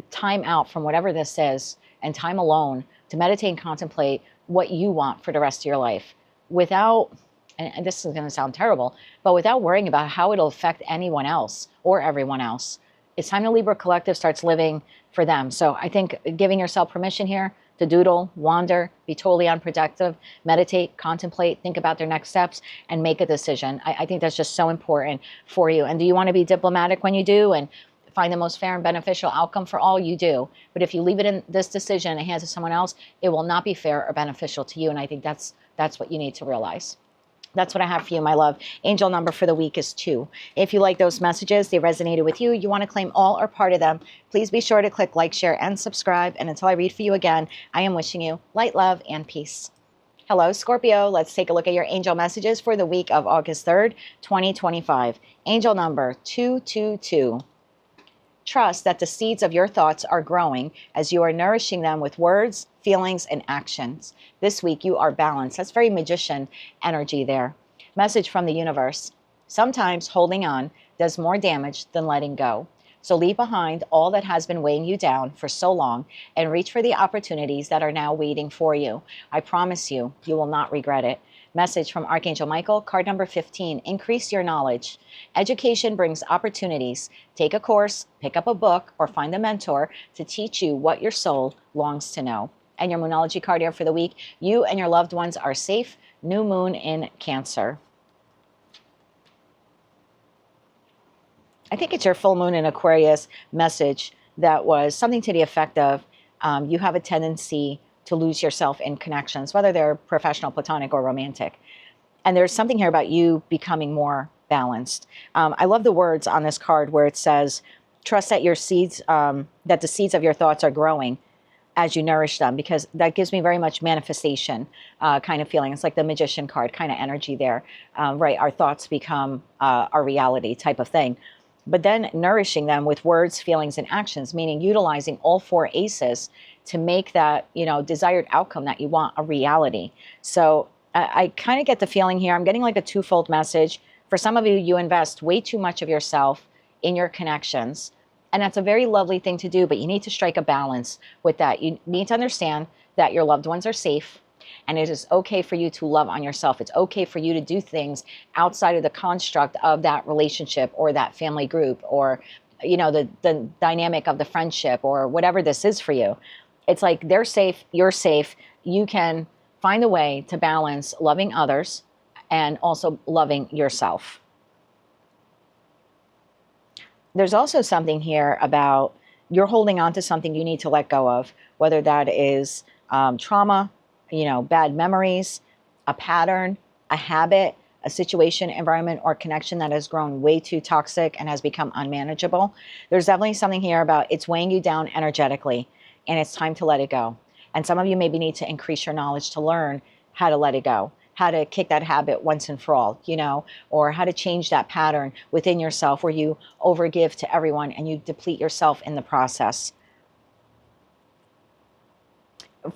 S1: time out from whatever this is and time alone to meditate and contemplate what you want for the rest of your life without, and this is going to sound terrible, but without worrying about how it'll affect anyone else or everyone else. It's time the Libra Collective starts living for them. So I think giving yourself permission here to doodle, wander, be totally unproductive, meditate, contemplate, think about their next steps, and make a decision. I think that's just so important for you. And do you want to be diplomatic when you do and find the most fair and beneficial outcome for all? You do. But if you leave it in this decision in the hands of someone else, it will not be fair or beneficial to you. And I think that's what you need to realize. That's what I have for you, my love. Angel number for the week is 2. If you like those messages, they resonated with you, you want to claim all or part of them, please be sure to click like, share, and subscribe. And until I read for you again, I am wishing you light, love, and peace. Hello, Scorpio. Let's take a look at your angel messages for the week of August 3rd, 2025. Angel number 222. Trust that the seeds of your thoughts are growing as you are nourishing them with words, feelings, and actions. This week you are balanced. That's very magician energy there. Message from the universe. Sometimes holding on does more damage than letting go. So leave behind all that has been weighing you down for so long and reach for the opportunities that are now waiting for you. I promise you, you will not regret it. Message from Archangel Michael, card number 15, increase your knowledge. Education brings opportunities. Take a course, pick up a book, or find a mentor to teach you what your soul longs to know. And your Moonology card here for the week, you and your loved ones are safe. New moon in Cancer. I think it's your full moon in Aquarius message that was something to the effect of you have a tendency to lose yourself in connections, whether they're professional, platonic, or romantic. And there's something here about you becoming more balanced. I love the words on this card where it says, trust that your seeds, that the seeds of your thoughts are growing as you nourish them, because that gives me very much manifestation kind of feeling. It's like the magician card kind of energy there, right? Our thoughts become our reality type of thing. But then nourishing them with words, feelings, and actions, meaning utilizing all four aces to make that, desired outcome that you want a reality. So I kind of get the feeling here, I'm getting like a twofold message. For some of you, you invest way too much of yourself in your connections. And that's a very lovely thing to do, but you need to strike a balance with that. You need to understand that your loved ones are safe. And it is okay for you to love on yourself. It's okay for you to do things outside of the construct of that relationship or that family group or, the dynamic of the friendship or whatever this is for you. It's like they're safe, you're safe. You can find a way to balance loving others and also loving yourself. There's also something here about you're holding on to something you need to let go of, whether that is trauma, bad memories, a pattern, a habit, a situation, environment, or connection that has grown way too toxic and has become unmanageable. There's definitely something here about it's weighing you down energetically and it's time to let it go. And some of you maybe need to increase your knowledge to learn how to let it go, how to kick that habit once and for all, or how to change that pattern within yourself where you overgive to everyone and you deplete yourself in the process.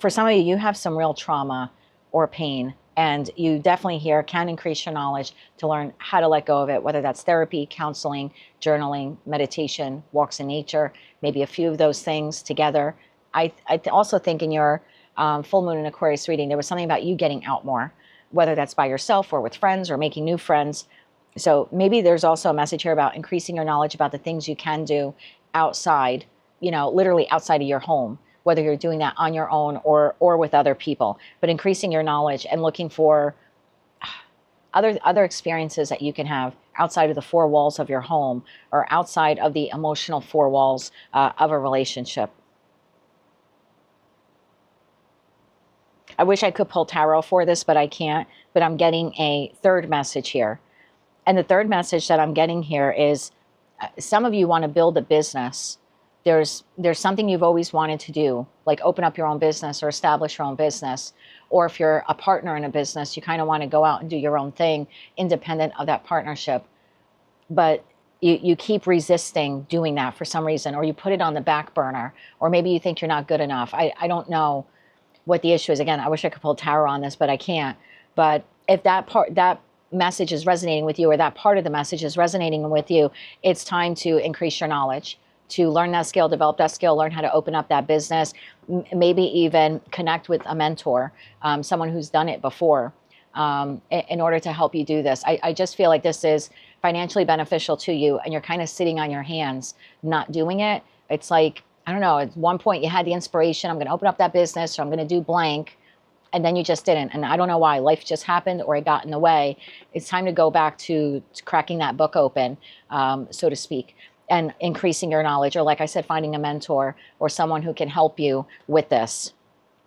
S1: For some of you, you have some real trauma or pain, and you definitely here can increase your knowledge to learn how to let go of it, whether that's therapy, counseling, journaling, meditation, walks in nature, maybe a few of those things together. I also think in your full moon in Aquarius reading, there was something about you getting out more, whether that's by yourself or with friends or making new friends. So maybe there's also a message here about increasing your knowledge about the things you can do outside, literally outside of your home, whether you're doing that on your own or with other people, but increasing your knowledge and looking for other experiences that you can have outside of the four walls of your home or outside of the emotional four walls of a relationship. I wish I could pull tarot for this, but I can't. But I'm getting a third message here. And the third message that I'm getting here is some of you want to build a business. There's something you've always wanted to do, like open up your own business or establish your own business. Or if you're a partner in a business, you kind of want to go out and do your own thing independent of that partnership. But you keep resisting doing that for some reason, or you put it on the back burner, or maybe you think you're not good enough. I don't know what the issue is. Again, I wish I could pull tarot on this, but I can't. But if that message is resonating with you, or that part of the message is resonating with you, it's time to increase your knowledge, to learn that skill, develop that skill, learn how to open up that business, maybe even connect with a mentor, someone who's done it before, in order to help you do this. I just feel like this is financially beneficial to you, and you're kind of sitting on your hands not doing it. It's like, I don't know, at one point you had the inspiration, I'm going to open up that business, or I'm going to do blank, and then you just didn't. And I don't know why. Life just happened, or it got in the way. It's time to go back to cracking that book open, so to speak, and increasing your knowledge, or like I said, finding a mentor or someone who can help you with this.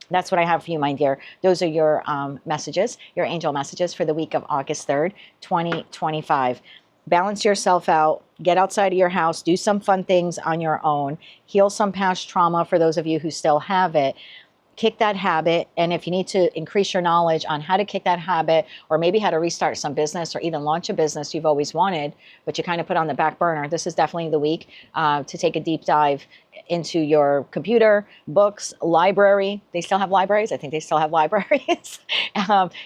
S1: That's what I have for you, my dear. Those are your messages, your angel messages for the week of August 3rd, 2025. Balance yourself out, get outside of your house, do some fun things on your own, heal some past trauma for those of you who still have it. kick that habit. And if you need to increase your knowledge on how to kick that habit, or maybe how to restart some business or even launch a business you've always wanted, but you kind of put on the back burner, this is definitely the week to take a deep dive into your computer, books, library. They still have libraries. I think they still have libraries.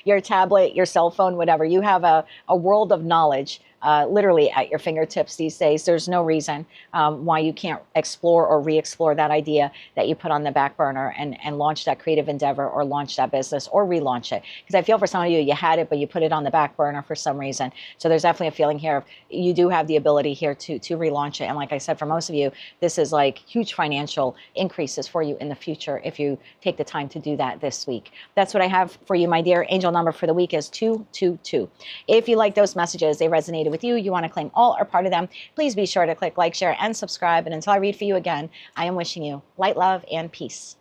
S1: Your tablet, your cell phone, whatever. You have a world of knowledge literally at your fingertips these days. There's no reason why you can't explore or re-explore that idea that you put on the back burner and launch that creative endeavor or launch that business or relaunch it. Because I feel for some of you, you had it, but you put it on the back burner for some reason. So there's definitely a feeling here of you do have the ability here to relaunch it. And like I said, for most of you, this is like huge financial increases for you in the future if you take the time to do that this week. That's what I have for you, my dear. Angel number for the week is 222. If you like those messages, they resonated with you want to claim all or part of them, please be sure to click like, share, and subscribe. And until I read for you again, I am wishing you light, love, and peace.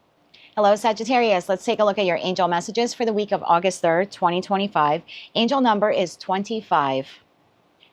S1: Hello, Sagittarius. Let's take a look at your angel messages for the week of August 3rd, 2025. Angel number is 25.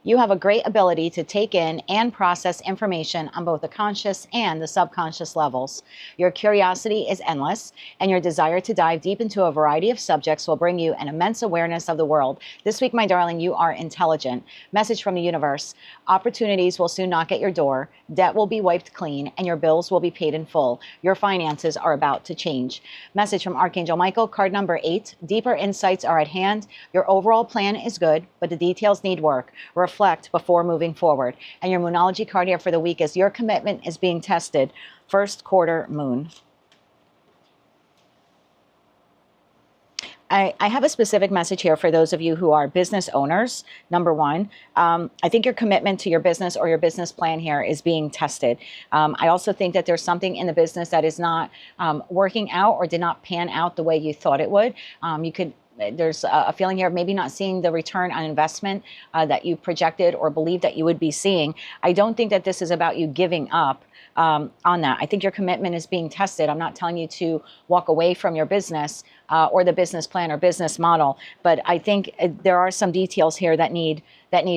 S1: You have a great ability to take in and process information on both the conscious and the subconscious levels. Your curiosity is endless, and your desire to dive deep into a variety of subjects will bring you an immense awareness of the world. This week, my darling, you are intelligent. Message from the universe. Opportunities will soon knock at your door. Debt will be wiped clean, and your bills will be paid in full. Your finances are about to change. Message from Archangel Michael, card number 8. Deeper insights are at hand. Your overall plan is good, but the details need work. Reflect before moving forward. And your Moonology card here for the week is your commitment is being tested. First quarter moon. I have a specific message here for those of you who are business owners. Number one, I think your commitment to your business or your business plan here is being tested. I also think that there's something in the business that is not working out or did not pan out the way you thought it would. There's a feeling here of maybe not seeing the return on investment that you projected or believed that you would be seeing. I don't think that this is about you giving up on that. I think your commitment is being tested. I'm not telling you to walk away from your business or the business plan or business model, but I think there are some details here that need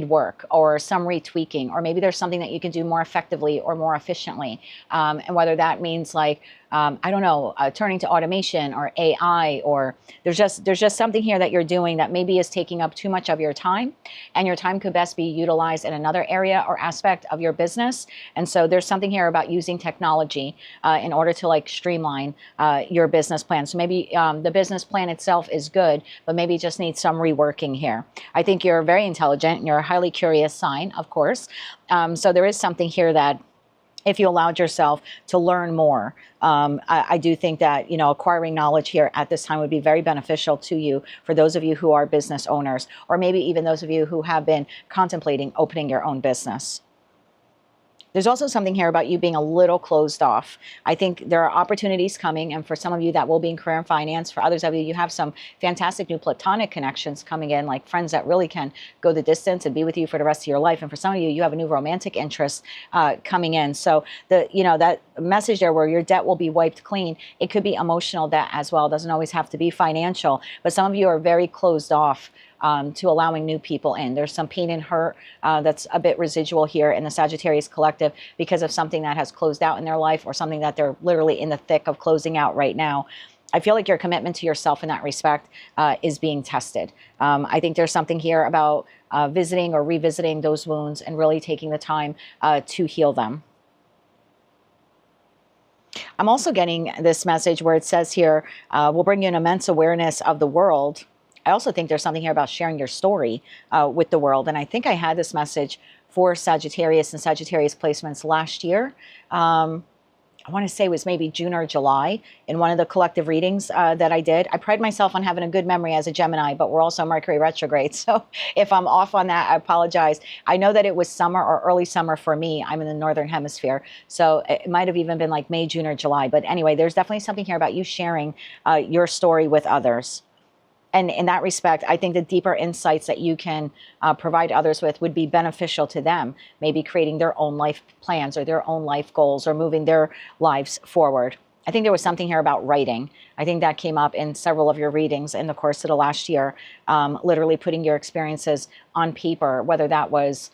S1: work or some retweaking, or maybe there's something that you can do more effectively or more efficiently. And whether that means like, I don't know, turning to automation or AI, or there's just something here that you're doing that maybe is taking up too much of your time, and your time could best be utilized in another area or aspect of your business. And so there's something here about using technology in order to like streamline your business plan. So maybe the business plan itself is good, but maybe just needs some reworking here. I think you're very intelligent. You're a highly curious sign, of course. So there is something here that if you allowed yourself to learn more, I do think that, you know, acquiring knowledge here at this time would be very beneficial to you for those of you who are business owners, or maybe even those of you who have been contemplating opening your own business. There's also something here about you being a little closed off. I think there are opportunities coming, and for some of you that will be in career and finance. For others of you, you have some fantastic new platonic connections coming in, like friends that really can go the distance and be with you for the rest of your life. And for some of you, you have a new romantic interest coming in. So that message there where your debt will be wiped clean, it could be emotional debt as well. It doesn't always have to be financial, but some of you are very closed off to allowing new people in. There's some pain and hurt that's a bit residual here in the Sagittarius collective because of something that has closed out in their life, or something that they're literally in the thick of closing out right now. I feel like your commitment to yourself in that respect is being tested. I think there's something here about visiting or revisiting those wounds and really taking the time to heal them. I'm also getting this message where it says here, will bring you an immense awareness of the world. I also think there's something here about sharing your story with the world. And I think I had this message for Sagittarius and Sagittarius placements last year. I want to say it was maybe June or July in one of the collective readings that I did. I pride myself on having a good memory as a Gemini, but we're also Mercury retrograde. So if I'm off on that, I apologize. I know that it was summer or early summer for me. I'm in the Northern Hemisphere. So it might have even been like May, June, or July. But anyway, there's definitely something here about you sharing your story with others. And in that respect, I think the deeper insights that you can provide others with would be beneficial to them, maybe creating their own life plans or their own life goals or moving their lives forward. I think there was something here about writing. I think that came up in several of your readings in the course of the last year, literally putting your experiences on paper, whether that was,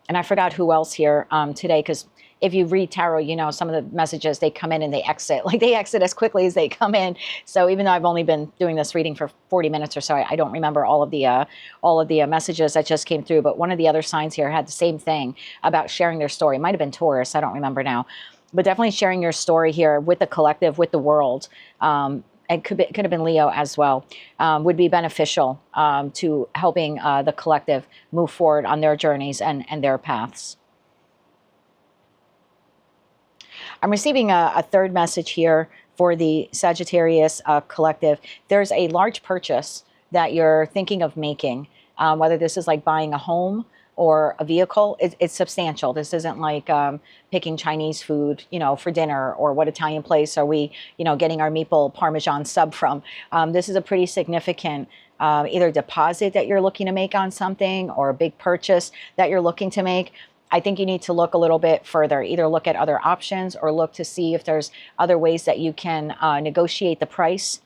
S1: and I forgot who else here today, because if you read tarot, you know, some of the messages, they come in and they exit. Like they exit as quickly as they come in. So even though I've only been doing this reading for 40 minutes or so, I don't remember all of the messages that just came through. But one of the other signs here had the same thing about sharing their story. It might have been Taurus. I don't remember now. But definitely sharing your story here with the collective, with the world. It could have been Leo as well, would be beneficial to helping the collective move forward on their journeys and their paths. I'm receiving a third message here for the Sagittarius collective. There's a large purchase that you're thinking of making, whether this is like buying a home or a vehicle. It's substantial. This isn't like picking Chinese food, you know, for dinner, or what Italian place are we, you know, getting our meatball Parmesan sub from. This is a pretty significant either deposit that you're looking to make on something, or a big purchase that you're looking to make. I think you need to look a little bit further, either look at other options or look to see if there's other ways that you can negotiate the price.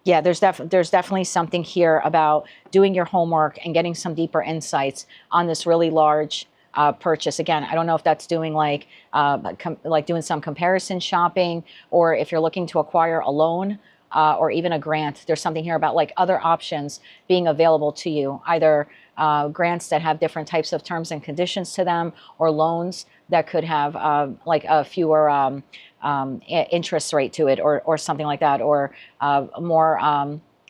S1: Yeah, there's definitely something here about doing your homework and getting some deeper insights on this really large purchase. Again, I don't know if that's doing like doing some comparison shopping, or if you're looking to acquire a loan or even a grant. There's something here about like other options being available to you, either grants that have different types of terms and conditions to them, or loans that could have like a fewer interest rate to it, or something like that, or more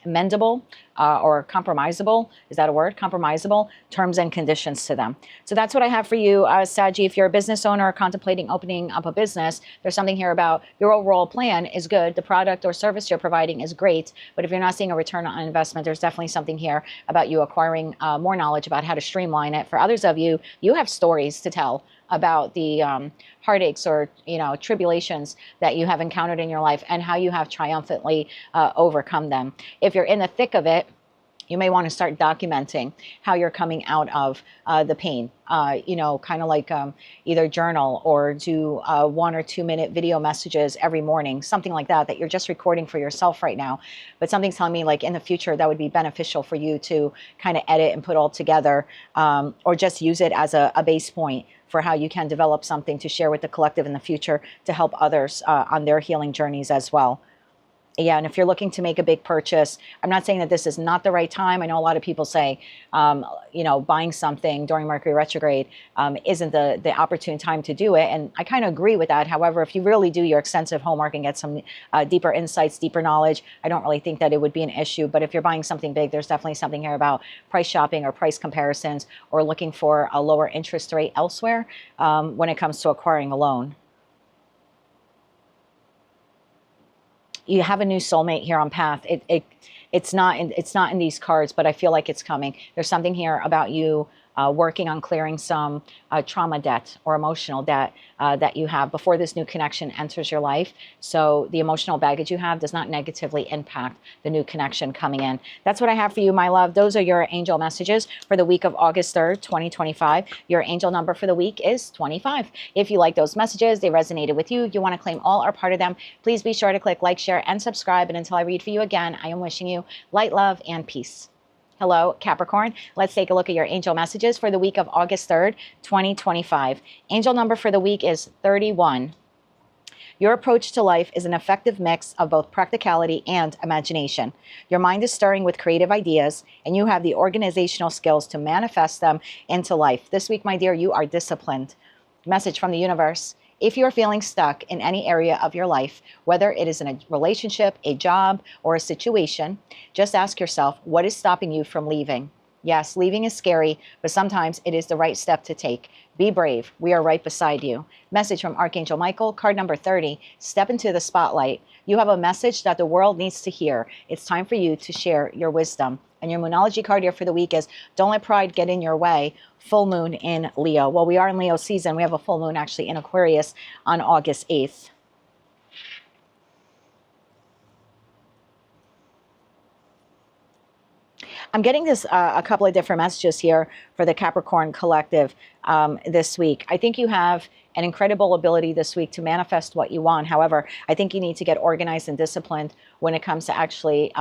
S1: amendable or compromisable, is that a word? Compromisable terms and conditions to them. So that's what I have for you, Saggy. If you're a business owner contemplating opening up a business, there's something here about your overall plan is good. The product or service you're providing is great. But if you're not seeing a return on investment, there's definitely something here about you acquiring more knowledge about how to streamline it. For others of you, you have stories to tell about the heartaches or, you know, tribulations that you have encountered in your life and how you have triumphantly overcome them. If you're in the thick of it, you may want to start documenting how you're coming out of the pain. You know, kind of like either journal or do 1 or 2 minute video messages every morning, something like that, that you're just recording for yourself right now. But something's telling me like in the future that would be beneficial for you to kind of edit and put all together, or just use it as a base point for how you can develop something to share with the collective in the future to help others on their healing journeys as well. Yeah, and if you're looking to make a big purchase, I'm not saying that this is not the right time. I know a lot of people say, you know, buying something during Mercury retrograde isn't the opportune time to do it. And I kind of agree with that. However, if you really do your extensive homework and get some deeper insights, deeper knowledge, I don't really think that it would be an issue. But if you're buying something big, there's definitely something here about price shopping or price comparisons, or looking for a lower interest rate elsewhere when it comes to acquiring a loan. You have a new soulmate here on path. It's not in these cards, but I feel like it's coming. There's something here about you working on clearing some trauma debt or emotional debt that you have before this new connection enters your life. So the emotional baggage you have does not negatively impact the new connection coming in. That's what I have for you, my love. Those are your angel messages for the week of August 3rd, 2025. Your angel number for the week is 25. If you like those messages, they resonated with you, you want to claim all or part of them, please be sure to click like, share, and subscribe. And until I read for you again, I am wishing you light, love, and peace. Hello, Capricorn. Let's take a look at your angel messages for the week of August 3rd, 2025. Angel number for the week is 31. Your approach to life is an effective mix of both practicality and imagination. Your mind is stirring with creative ideas, and you have the organizational skills to manifest them into life. This week, my dear, you are disciplined. Message from the universe. If you're feeling stuck in any area of your life, whether it is in a relationship, a job, or a situation, just ask yourself, what is stopping you from leaving? Yes, leaving is scary, but sometimes it is the right step to take. Be brave. We are right beside you. Message from Archangel Michael, card number 30. Step into the spotlight. You have a message that the world needs to hear. It's time for you to share your wisdom. And your Moonology card here for the week is Don't Let Pride Get in Your Way. Full moon in Leo. Well, we are in Leo season. We have a full moon actually in Aquarius on August 8th. I'm getting this a couple of different messages here for the Capricorn collective this week. I think you have an incredible ability this week to manifest what you want. However, I think you need to get organized and disciplined when it comes to actually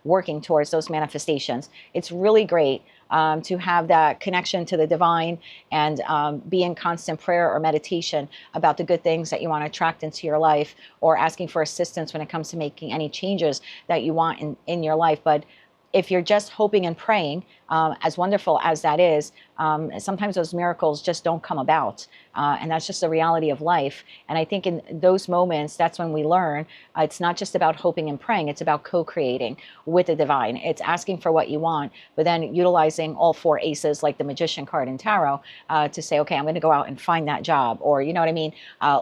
S1: working towards those manifestations. It's really great to have that connection to the divine and be in constant prayer or meditation about the good things that you want to attract into your life, or asking for assistance when it comes to making any changes that you want in your life. But if you're just hoping and praying, as wonderful as that is, sometimes those miracles just don't come about. And that's just the reality of life. And I think in those moments, that's when we learn it's not just about hoping and praying, it's about co-creating with the divine. It's asking for what you want, but then utilizing all four aces, like the Magician card in Tarot, to say, okay, I'm going to go out and find that job, or, you know what I mean,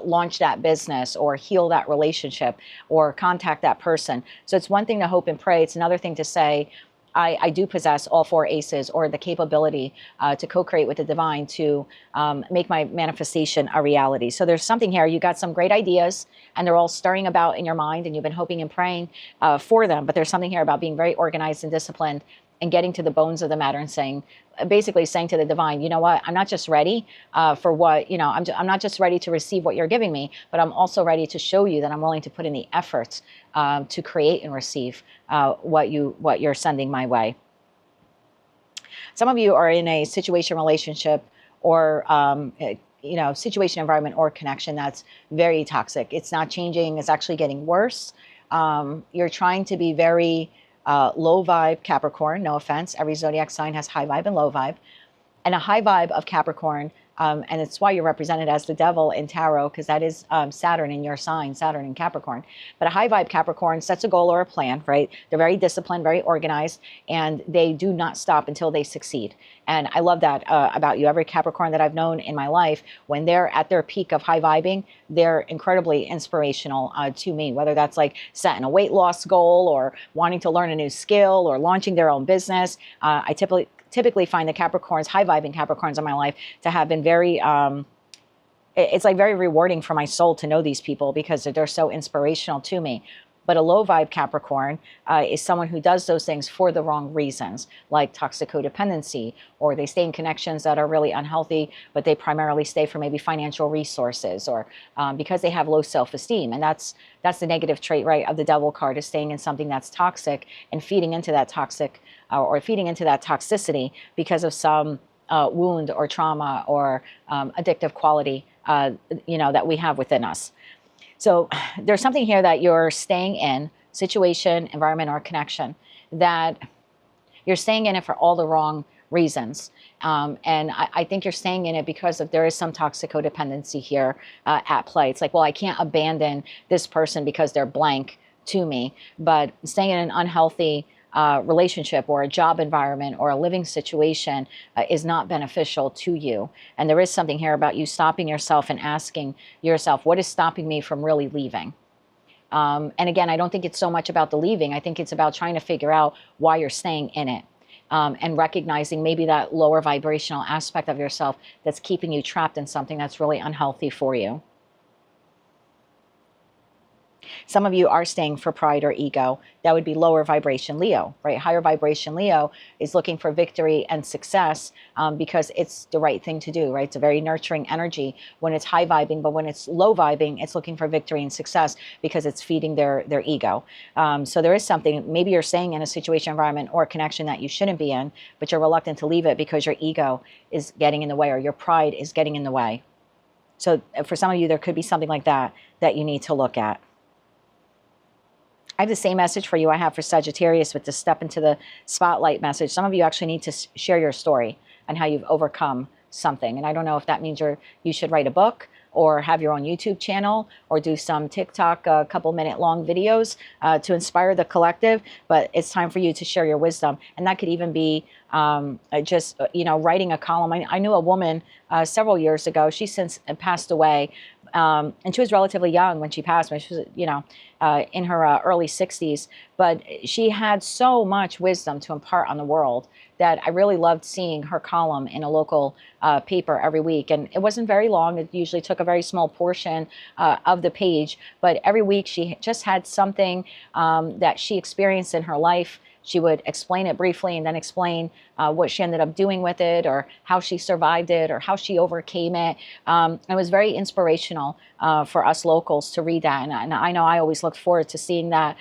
S1: launch that business, or heal that relationship, or contact that person. So it's one thing to hope and pray. It's another thing to say, I do possess all four aces, or the capability to co-create with the divine to make my manifestation a reality. So there's something here. You got some great ideas and they're all stirring about in your mind, and you've been hoping and praying for them. But there's something here about being very organized and disciplined and getting to the bones of the matter and saying, basically saying to the divine, you know what, I'm not just ready for what, you know, I'm not just ready to receive what you're giving me, but I'm also ready to show you that I'm willing to put in the efforts to create and receive what you're sending my way. Some of you are in a situation, relationship, or you know, situation, environment, or connection that's very toxic. It's not changing. It's actually getting worse. You're trying to be very low vibe Capricorn. No offense. Every zodiac sign has high vibe and low vibe. And a high vibe of Capricorn, and it's why you're represented as the devil in Tarot, because that is Saturn in your sign, Saturn in Capricorn. But a high vibe Capricorn sets a goal or a plan, right? They're very disciplined, very organized, and they do not stop until they succeed. And I love that about you. Every Capricorn that I've known in my life, when they're at their peak of high vibing, they're incredibly inspirational to me, whether that's like setting a weight loss goal, or wanting to learn a new skill, or launching their own business. I typically find the Capricorns, high vibing Capricorns in my life, to have been very, it's like very rewarding for my soul to know these people, because they're so inspirational to me. But a low vibe Capricorn is someone who does those things for the wrong reasons, like toxic codependency, or they stay in connections that are really unhealthy, but they primarily stay for maybe financial resources, or because they have low self-esteem. And that's the negative trait, right, of the devil card, is staying in something that's toxic and feeding into that toxic or feeding into that toxicity because of some wound or trauma or addictive quality, you know, that we have within us. So there's something here that you're staying in, situation, environment, or connection, that you're staying in it for all the wrong reasons. And I think you're staying in it because there is some toxic codependency here at play. It's like, well, I can't abandon this person because they're blank to me. But staying in an unhealthy relationship, or a job environment, or a living situation is not beneficial to you. And there is something here about you stopping yourself and asking yourself, what is stopping me from really leaving? And again, I don't think it's so much about the leaving. I think it's about trying to figure out why you're staying in it, and recognizing maybe that lower vibrational aspect of yourself that's keeping you trapped in something that's really unhealthy for you. Some of you are staying for pride or ego. That would be lower vibration Leo, right? Higher vibration Leo is looking for victory and success because it's the right thing to do, right? It's a very nurturing energy when it's high vibing, but when it's low vibing, it's looking for victory and success because it's feeding their ego. So there is something, maybe you're staying in a situation, environment, or a connection that you shouldn't be in, but you're reluctant to leave it because your ego is getting in the way, or your pride is getting in the way. So for some of you, there could be something like that you need to look at. I have the same message for you I have for Sagittarius with the step into the spotlight message. Some of you actually need to share your story and how you've overcome something. And I don't know if that means you should write a book, or have your own YouTube channel, or do some TikTok couple-minute long videos to inspire the collective. But it's time for you to share your wisdom. And that could even be just, you know, writing a column. I knew a woman several years ago. She's since passed away. And she was relatively young when she passed. She was, you know, in her early 60s. But she had so much wisdom to impart on the world that I really loved seeing her column in a local paper every week. And it wasn't very long. It usually took a very small portion of the page. But every week she just had something that she experienced in her life she would explain it briefly and then explain what she ended up doing with it, or how she survived it, or how she overcame it. It was very inspirational for us locals to read that. And I know I always looked forward to seeing that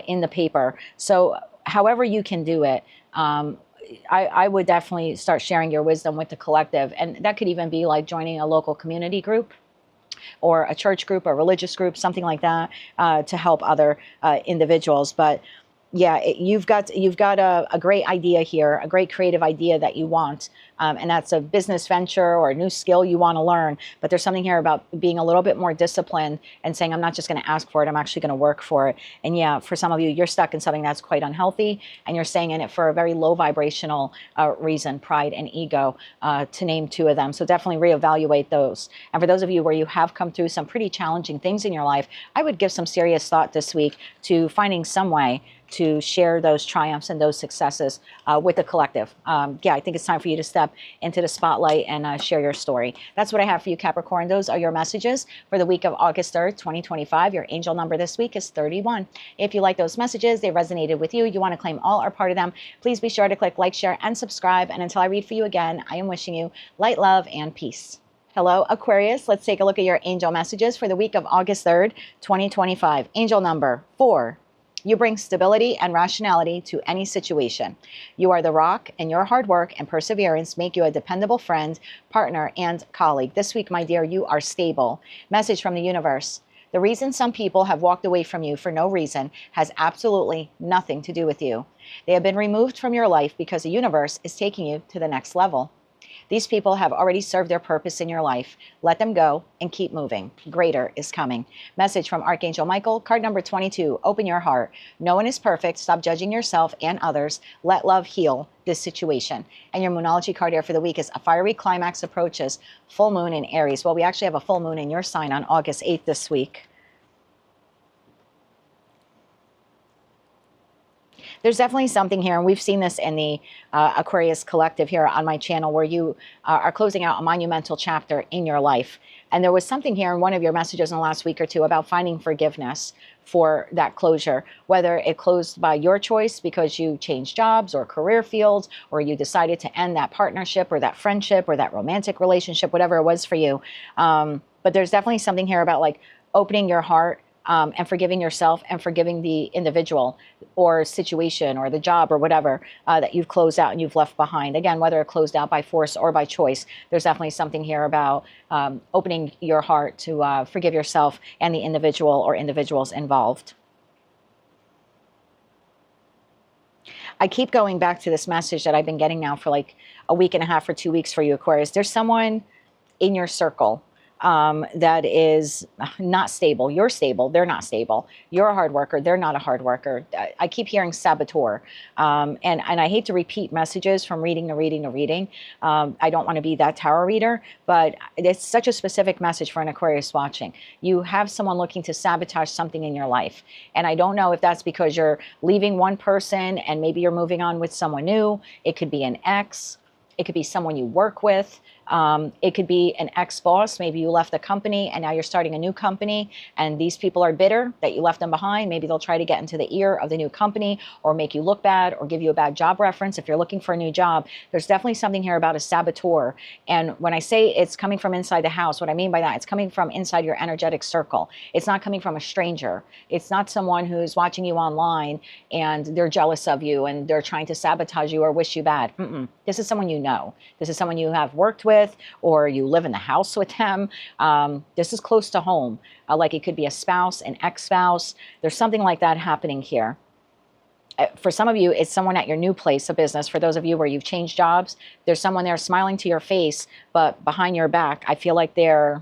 S1: in the paper. So however you can do it, I would definitely start sharing your wisdom with the collective. And that could even be like joining a local community group, or a church group, a religious group, something like that, to help other individuals. But yeah, you've got a great idea here, a great creative idea that you want. And that's a business venture or a new skill you want to learn. But there's something here about being a little bit more disciplined and saying, I'm not just going to ask for it, I'm actually going to work for it. And yeah, for some of you, you're stuck in something that's quite unhealthy, and you're staying in it for a very low vibrational reason, pride and ego, to name two of them. So definitely reevaluate those. And for those of you where you have come through some pretty challenging things in your life, I would give some serious thought this week to finding some way to share those triumphs and those successes with the collective. Yeah, I think it's time for you to step into the spotlight and share your story. That's what I have for you, Capricorn. Those are your messages for the week of August 3rd, 2025. Your angel number this week is 31. If you like those messages, they resonated with you, you want to claim all or part of them, please be sure to click like, share, and subscribe. And until I read for you again, I am wishing you light, love, and peace. Hello, Aquarius. Let's take a look at your angel messages for the week of August 3rd, 2025. Angel number 4. You bring stability and rationality to any situation. You are the rock, and your hard work and perseverance make you a dependable friend, partner, and colleague. This week, my dear, you are stable. Message from the universe. The reason some people have walked away from you for no reason has absolutely nothing to do with you. They have been removed from your life because the universe is taking you to the next level. These people have already served their purpose in your life. Let them go and keep moving. Greater is coming. Message from Archangel Michael, card number 22. Open your heart. No one is perfect. Stop judging yourself and others. Let love heal this situation. And your Moonology card here for the week is a fiery climax approaches. Full moon in Aries. Well, we actually have a full moon in your sign on August 8th this week. There's definitely something here, and we've seen this in the Aquarius collective here on my channel, where you are closing out a monumental chapter in your life. And there was something here in one of your messages in the last week or two about finding forgiveness for that closure, whether it closed by your choice because you changed jobs or career fields, or you decided to end that partnership or that friendship or that romantic relationship, whatever it was for you. But there's definitely something here about like opening your heart, and forgiving yourself and forgiving the individual or situation or the job or whatever that you've closed out and you've left behind. Again, whether it closed out by force or by choice, there's definitely something here about opening your heart to forgive yourself and the individual or individuals involved. I keep going back to this message that I've been getting now for like a week and a half or 2 weeks for you, Aquarius. There's someone in your circle that is not stable. You're stable. They're not stable. You're a hard worker. They're not a hard worker. I keep hearing saboteur. And I hate to repeat messages from reading to reading to reading. I don't want to be that tarot reader, but it's such a specific message for an Aquarius watching. You have someone looking to sabotage something in your life. And I don't know if that's because you're leaving one person and maybe you're moving on with someone new. It could be an ex. It could be someone you work with. It could be an ex-boss. Maybe you left the company and now you're starting a new company, and these people are bitter that you left them behind. Maybe they'll try to get into the ear of the new company or make you look bad or give you a bad job reference. If you're looking for a new job, there's definitely something here about a saboteur. And when I say it's coming from inside the house, what I mean by that, it's coming from inside your energetic circle. It's not coming from a stranger. It's not someone who's watching you online and they're jealous of you and they're trying to sabotage you or wish you bad. This is someone you know. This is someone you have worked with, or you live in the house with them. This is close to home. Like it could be a spouse, an ex-spouse. There's something like that happening here. For some of you, it's someone at your new place of business. For those of you where you've changed jobs, there's someone there smiling to your face, but behind your back, I feel like they're,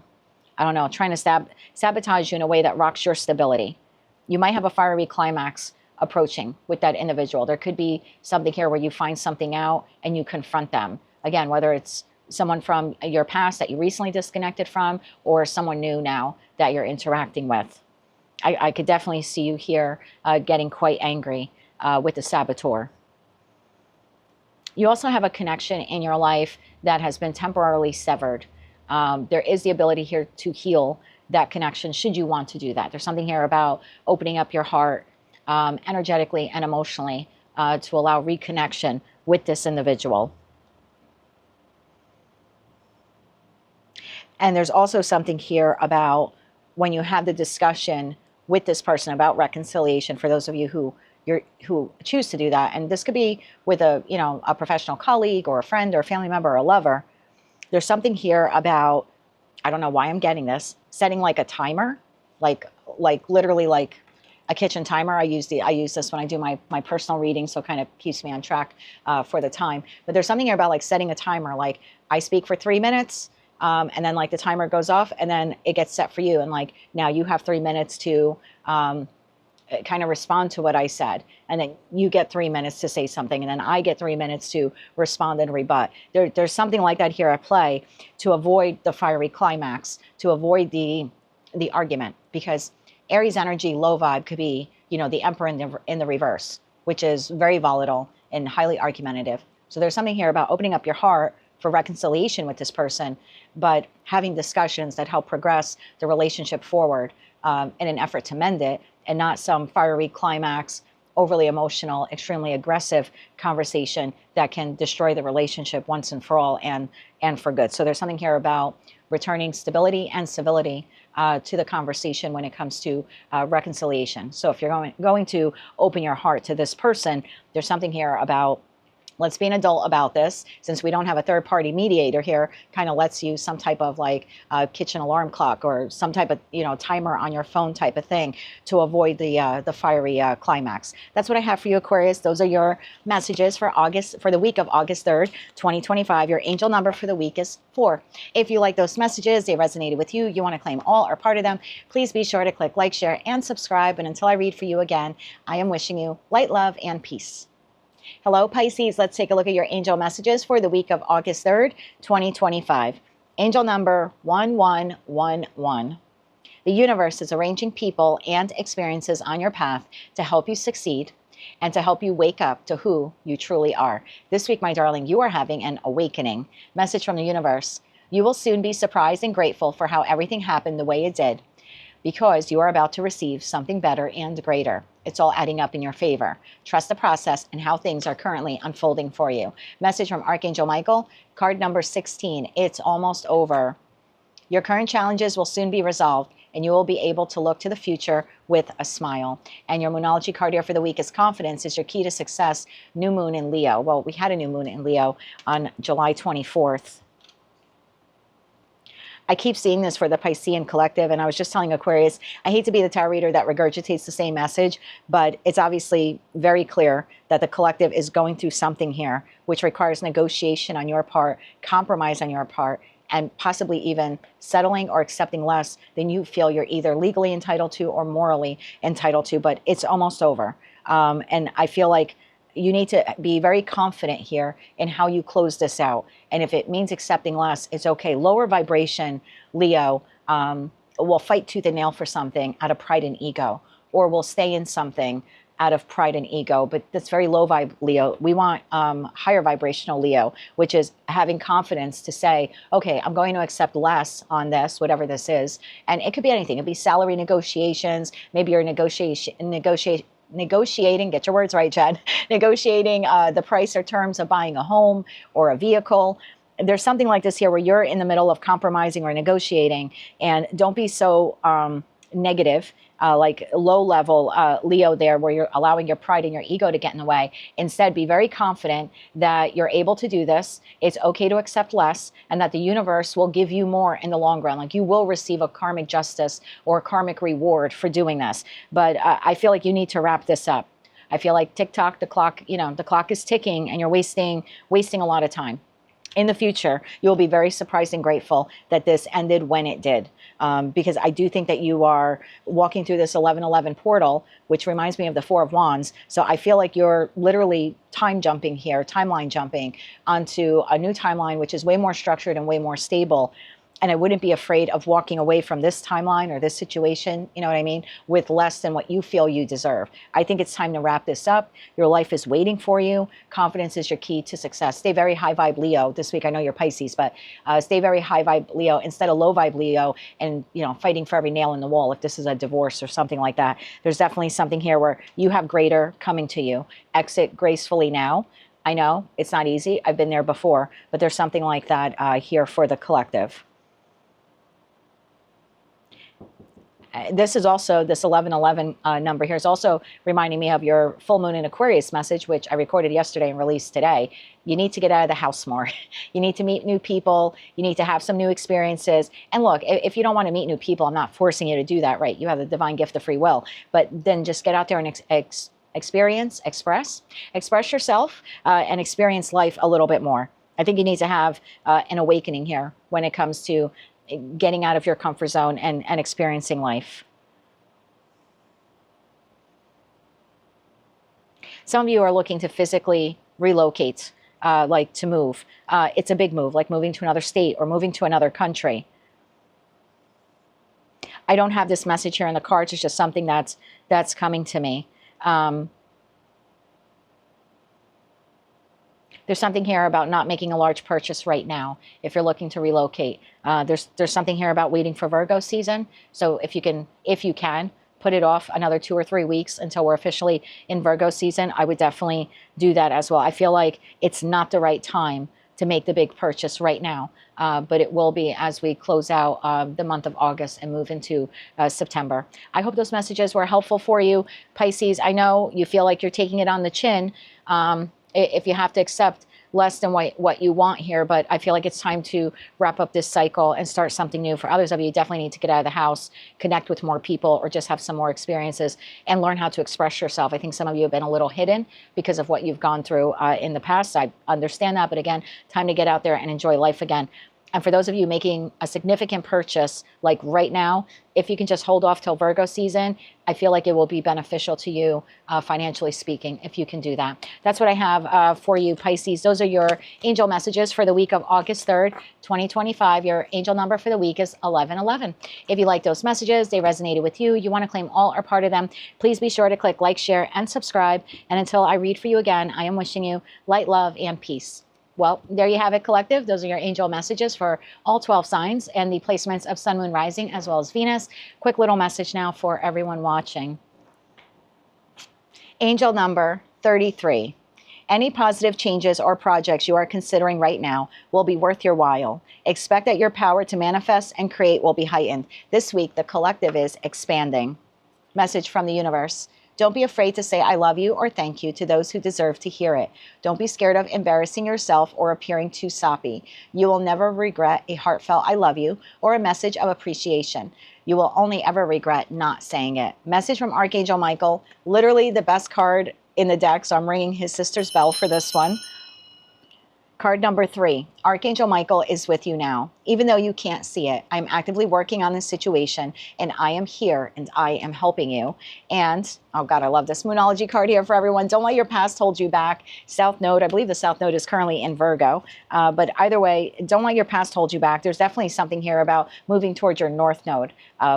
S1: I don't know, trying to sabotage you in a way that rocks your stability. You might have a fiery climax approaching with that individual. There could be something here where you find something out and you confront them. Again, whether it's someone from your past that you recently disconnected from, or someone new now that you're interacting with. I could definitely see you here getting quite angry with the saboteur. You also have a connection in your life that has been temporarily severed. There is the ability here to heal that connection should you want to do that. There's something here about opening up your heart energetically and emotionally to allow reconnection with this individual. And there's also something here about when you have the discussion with this person about reconciliation, for those of you who choose to do that. And this could be with a, you know, a professional colleague or a friend or a family member or a lover. There's something here about, I don't know why I'm getting this, setting like a timer, like literally like a kitchen timer. I use this when I do my personal reading, so it kind of keeps me on track for the time. But there's something here about like setting a timer, like I speak for 3 minutes, and then like the timer goes off and then it gets set for you. And like, now you have 3 minutes to kind of respond to what I said. And then you get 3 minutes to say something. And then I get 3 minutes to respond and rebut. There's something like that here at play to avoid the fiery climax, to avoid the argument, because Aries energy, low vibe, could be, you know, the Emperor in the reverse, which is very volatile and highly argumentative. So there's something here about opening up your heart for reconciliation with this person, but having discussions that help progress the relationship forward in an effort to mend it, and not some fiery climax, overly emotional, extremely aggressive conversation that can destroy the relationship once and for all and for good. So there's something here about returning stability and civility to the conversation when it comes to reconciliation. So if you're going to open your heart to this person, there's something here about, let's be an adult about this. Since we don't have a third party mediator here, kind of lets you some type of like kitchen alarm clock or some type of, you know, timer on your phone type of thing to avoid the fiery climax. That's what I have for you, Aquarius. Those are your messages for the week of August 3rd, 2025. Your angel number for the week is 4. If you like those messages, they resonated with you, you want to claim all or part of them, please be sure to click like, share, and subscribe. And until I read for you again, I am wishing you light, love, and peace. Hello, Pisces. Let's take a look at your angel messages for the week of August 3rd, 2025. Angel number 1111. The universe is arranging people and experiences on your path to help you succeed and to help you wake up to who you truly are. This week, my darling, you are having an awakening. Message from the universe. You will soon be surprised and grateful for how everything happened the way it did, because you are about to receive something better and greater. It's all adding up in your favor. Trust the process and how things are currently unfolding for you. Message from Archangel Michael, card number 16. It's almost over. Your current challenges will soon be resolved, and you will be able to look to the future with a smile. And your Moonology card here for the week is confidence is your key to success. New moon in Leo. Well, we had a new moon in Leo on July 24th. I keep seeing this for the Piscean collective, and I was just telling Aquarius, I hate to be the tarot reader that regurgitates the same message, but it's obviously very clear that the collective is going through something here, which requires negotiation on your part, compromise on your part, and possibly even settling or accepting less than you feel you're either legally entitled to or morally entitled to, but it's almost over. And I feel like you need to be very confident here in how you close this out. And if it means accepting less, it's okay. Lower vibration, Leo, will fight tooth and nail for something out of pride and ego, or will stay in something out of pride and ego. But that's very low vibe, Leo. We want higher vibrational Leo, which is having confidence to say, okay, I'm going to accept less on this, whatever this is. And it could be anything. It could be salary negotiations. Maybe you're negotiating, get your words right, Jen, negotiating the price or terms of buying a home or a vehicle. There's something like this here where you're in the middle of compromising or negotiating, and don't be so negative, like low level Leo there, where you're allowing your pride and your ego to get in the way. Instead, be very confident that you're able to do this. It's okay to accept less, and that the universe will give you more in the long run. Like, you will receive a karmic justice or a karmic reward for doing this. But I feel like you need to wrap this up. I feel like TikTok, the clock is ticking, and you're wasting a lot of time. In the future, you'll be very surprised and grateful that this ended when it did. Because I do think that you are walking through this 1111 portal, which reminds me of the Four of Wands. So I feel like you're literally time jumping here, timeline jumping onto a new timeline, which is way more structured and way more stable. And I wouldn't be afraid of walking away from this timeline or this situation, you know what I mean, with less than what you feel you deserve. I think it's time to wrap this up. Your life is waiting for you. Confidence is your key to success. Stay very high vibe Leo this week. I know you're Pisces, but stay very high vibe Leo instead of low vibe Leo and, you know, fighting for every nail in the wall if this is a divorce or something like that. There's definitely something here where you have greater coming to you. Exit gracefully now. I know it's not easy. I've been there before, but there's something like that here for the collective. This is also, this 1111 number here is also reminding me of your full moon in Aquarius message, which I recorded yesterday and released today. You need to get out of the house more. You need to meet new people. You need to have some new experiences. And look, if you don't want to meet new people, I'm not forcing you to do that, right? You have the divine gift of free will. But then just get out there and experience, express yourself and experience life a little bit more. I think you need to have an awakening here when it comes to getting out of your comfort zone and experiencing life. Some of you are looking to physically relocate, like to move. It's a big move, like moving to another state or moving to another country. I don't have this message here in the cards. It's just something that's coming to me. There's something here about not making a large purchase right now if you're looking to relocate. There's something here about waiting for Virgo season. So if you can put it off another 2 or 3 weeks until we're officially in Virgo season, I would definitely do that as well. I feel like it's not the right time to make the big purchase right now, but it will be as we close out the month of August and move into September. I hope those messages were helpful for you, Pisces. I know you feel like you're taking it on the chin. If you have to accept less than what you want here, but I feel like it's time to wrap up this cycle and start something new. For others of you, definitely need to get out of the house, connect with more people, or just have some more experiences and learn how to express yourself. I think some of you have been a little hidden because of what you've gone through in the past. I understand that, but again, time to get out there and enjoy life again. And for those of you making a significant purchase, like right now, if you can just hold off till Virgo season, I feel like it will be beneficial to you, financially speaking, if you can do that. That's what I have for you, Pisces. Those are your angel messages for the week of August 3rd, 2025. Your angel number for the week is 1111. If you like those messages, they resonated with you, you want to claim all or part of them, please be sure to click like, share, and subscribe. And until I read for you again, I am wishing you light, love, and peace. Well, there you have it, collective. Those are your angel messages for all 12 signs and the placements of Sun, Moon, Rising, as well as Venus. Quick little message now for everyone watching. Angel number 33. Any positive changes or projects you are considering right now will be worth your while. Expect that your power to manifest and create will be heightened. This week, the collective is expanding. Message from the universe. Don't be afraid to say I love you or thank you to those who deserve to hear it. Don't be scared of embarrassing yourself or appearing too soppy. You will never regret a heartfelt I love you or a message of appreciation. You will only ever regret not saying it. Message from Archangel Michael, literally the best card in the deck, so I'm ringing his sister's bell for this one. Card number 3, Archangel Michael is with you now. Even though you can't see it, I'm actively working on this situation and I am here and I am helping you. And, oh God, I love this Moonology card here for everyone. Don't let your past hold you back. South Node, I believe the South Node is currently in Virgo. But either way, don't let your past hold you back. There's definitely something here about moving towards your North Node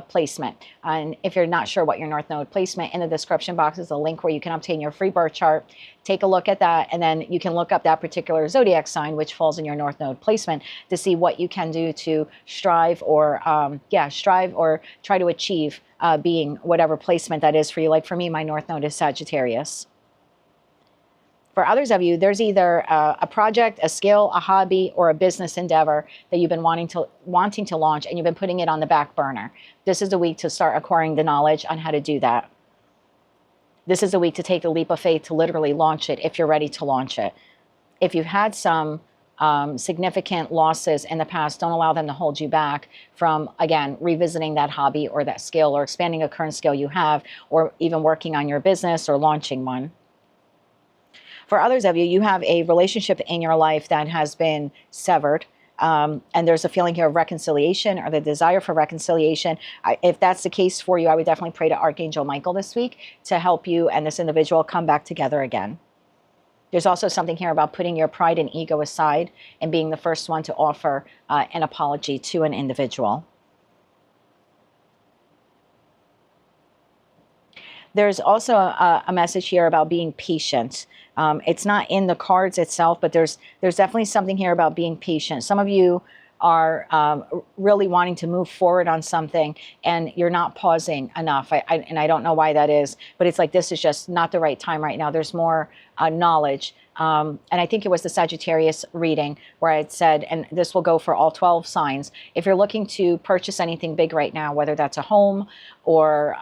S1: placement. And if you're not sure what your North Node placement, in the description box is a link where you can obtain your free birth chart. Take a look at that, and then you can look up that particular zodiac sign which falls in your North Node placement to see what you can do to strive or try to achieve being whatever placement that is for you. Like for me, my North Node is Sagittarius. For others of you, there's either a project, a skill, a hobby, or a business endeavor that you've been wanting to launch and you've been putting it on the back burner. This is the week to start acquiring the knowledge on how to do that. This is a week to take the leap of faith to literally launch it if you're ready to launch it. If you've had some significant losses in the past, don't allow them to hold you back from, again, revisiting that hobby or that skill or expanding a current skill you have, or even working on your business or launching one. For others of you, you have a relationship in your life that has been severed. And there's a feeling here of reconciliation or the desire for reconciliation. If that's the case for you, I would definitely pray to Archangel Michael this week to help you and this individual come back together again. There's also something here about putting your pride and ego aside and being the first one to offer an apology to an individual. There's also a message here about being patient. It's not in the cards itself, but there's definitely something here about being patient. Some of you are really wanting to move forward on something and you're not pausing enough. And I don't know why that is, but it's like this is just not the right time right now. There's more knowledge. And I think it was the Sagittarius reading where it said, and this will go for all 12 signs, if you're looking to purchase anything big right now, whether that's a home or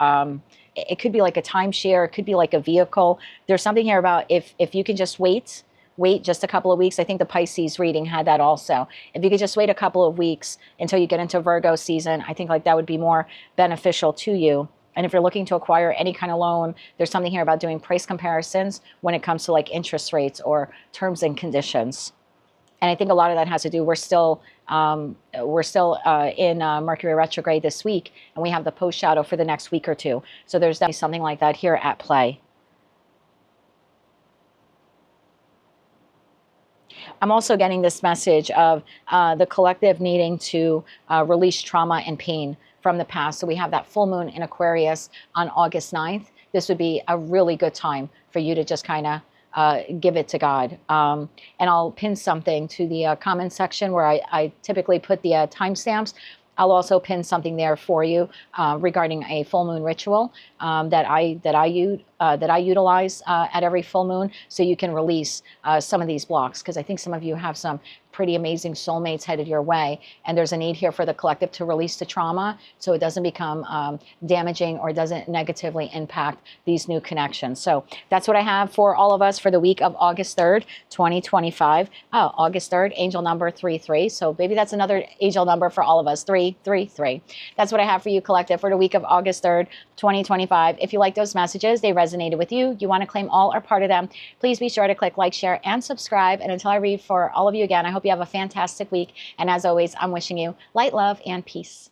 S1: it could be like a timeshare, it could be like a vehicle. There's something here about if you can just wait just a couple of weeks. I think the Pisces reading had that also. If you could just wait a couple of weeks until you get into Virgo season, I think like that would be more beneficial to you. And if you're looking to acquire any kind of loan, there's something here about doing price comparisons when it comes to like interest rates or terms and conditions. And I think a lot of that has to do, we're still in Mercury retrograde this week, and we have the post shadow for the next week or two. So there's definitely something like that here at play. I'm also getting this message of the collective needing to release trauma and pain from the past. So we have that full moon in Aquarius on August 9th. This would be a really good time for you to just kind of give it to God. And I'll pin something to the comment section where I typically put the timestamps. I'll also pin something there for you regarding a full moon ritual that I utilize at every full moon, so you can release some of these blocks, because I think some of you have some pretty amazing soulmates headed your way, and there's a need here for the collective to release the trauma so it doesn't become damaging or doesn't negatively impact these new connections. So that's what I have for all of us for the week of August 3rd, 2025. Oh, August 3rd, angel number 33. So maybe that's another angel number for all of us, 333. That's what I have for you, collective, for the week of August 3rd, 2025. If you like those messages, they resonated with you, you want to claim all or part of them, please be sure to click like, share, and subscribe. And until I read for all of you again, I hope you have a fantastic week. And as always, I'm wishing you light, love, and peace.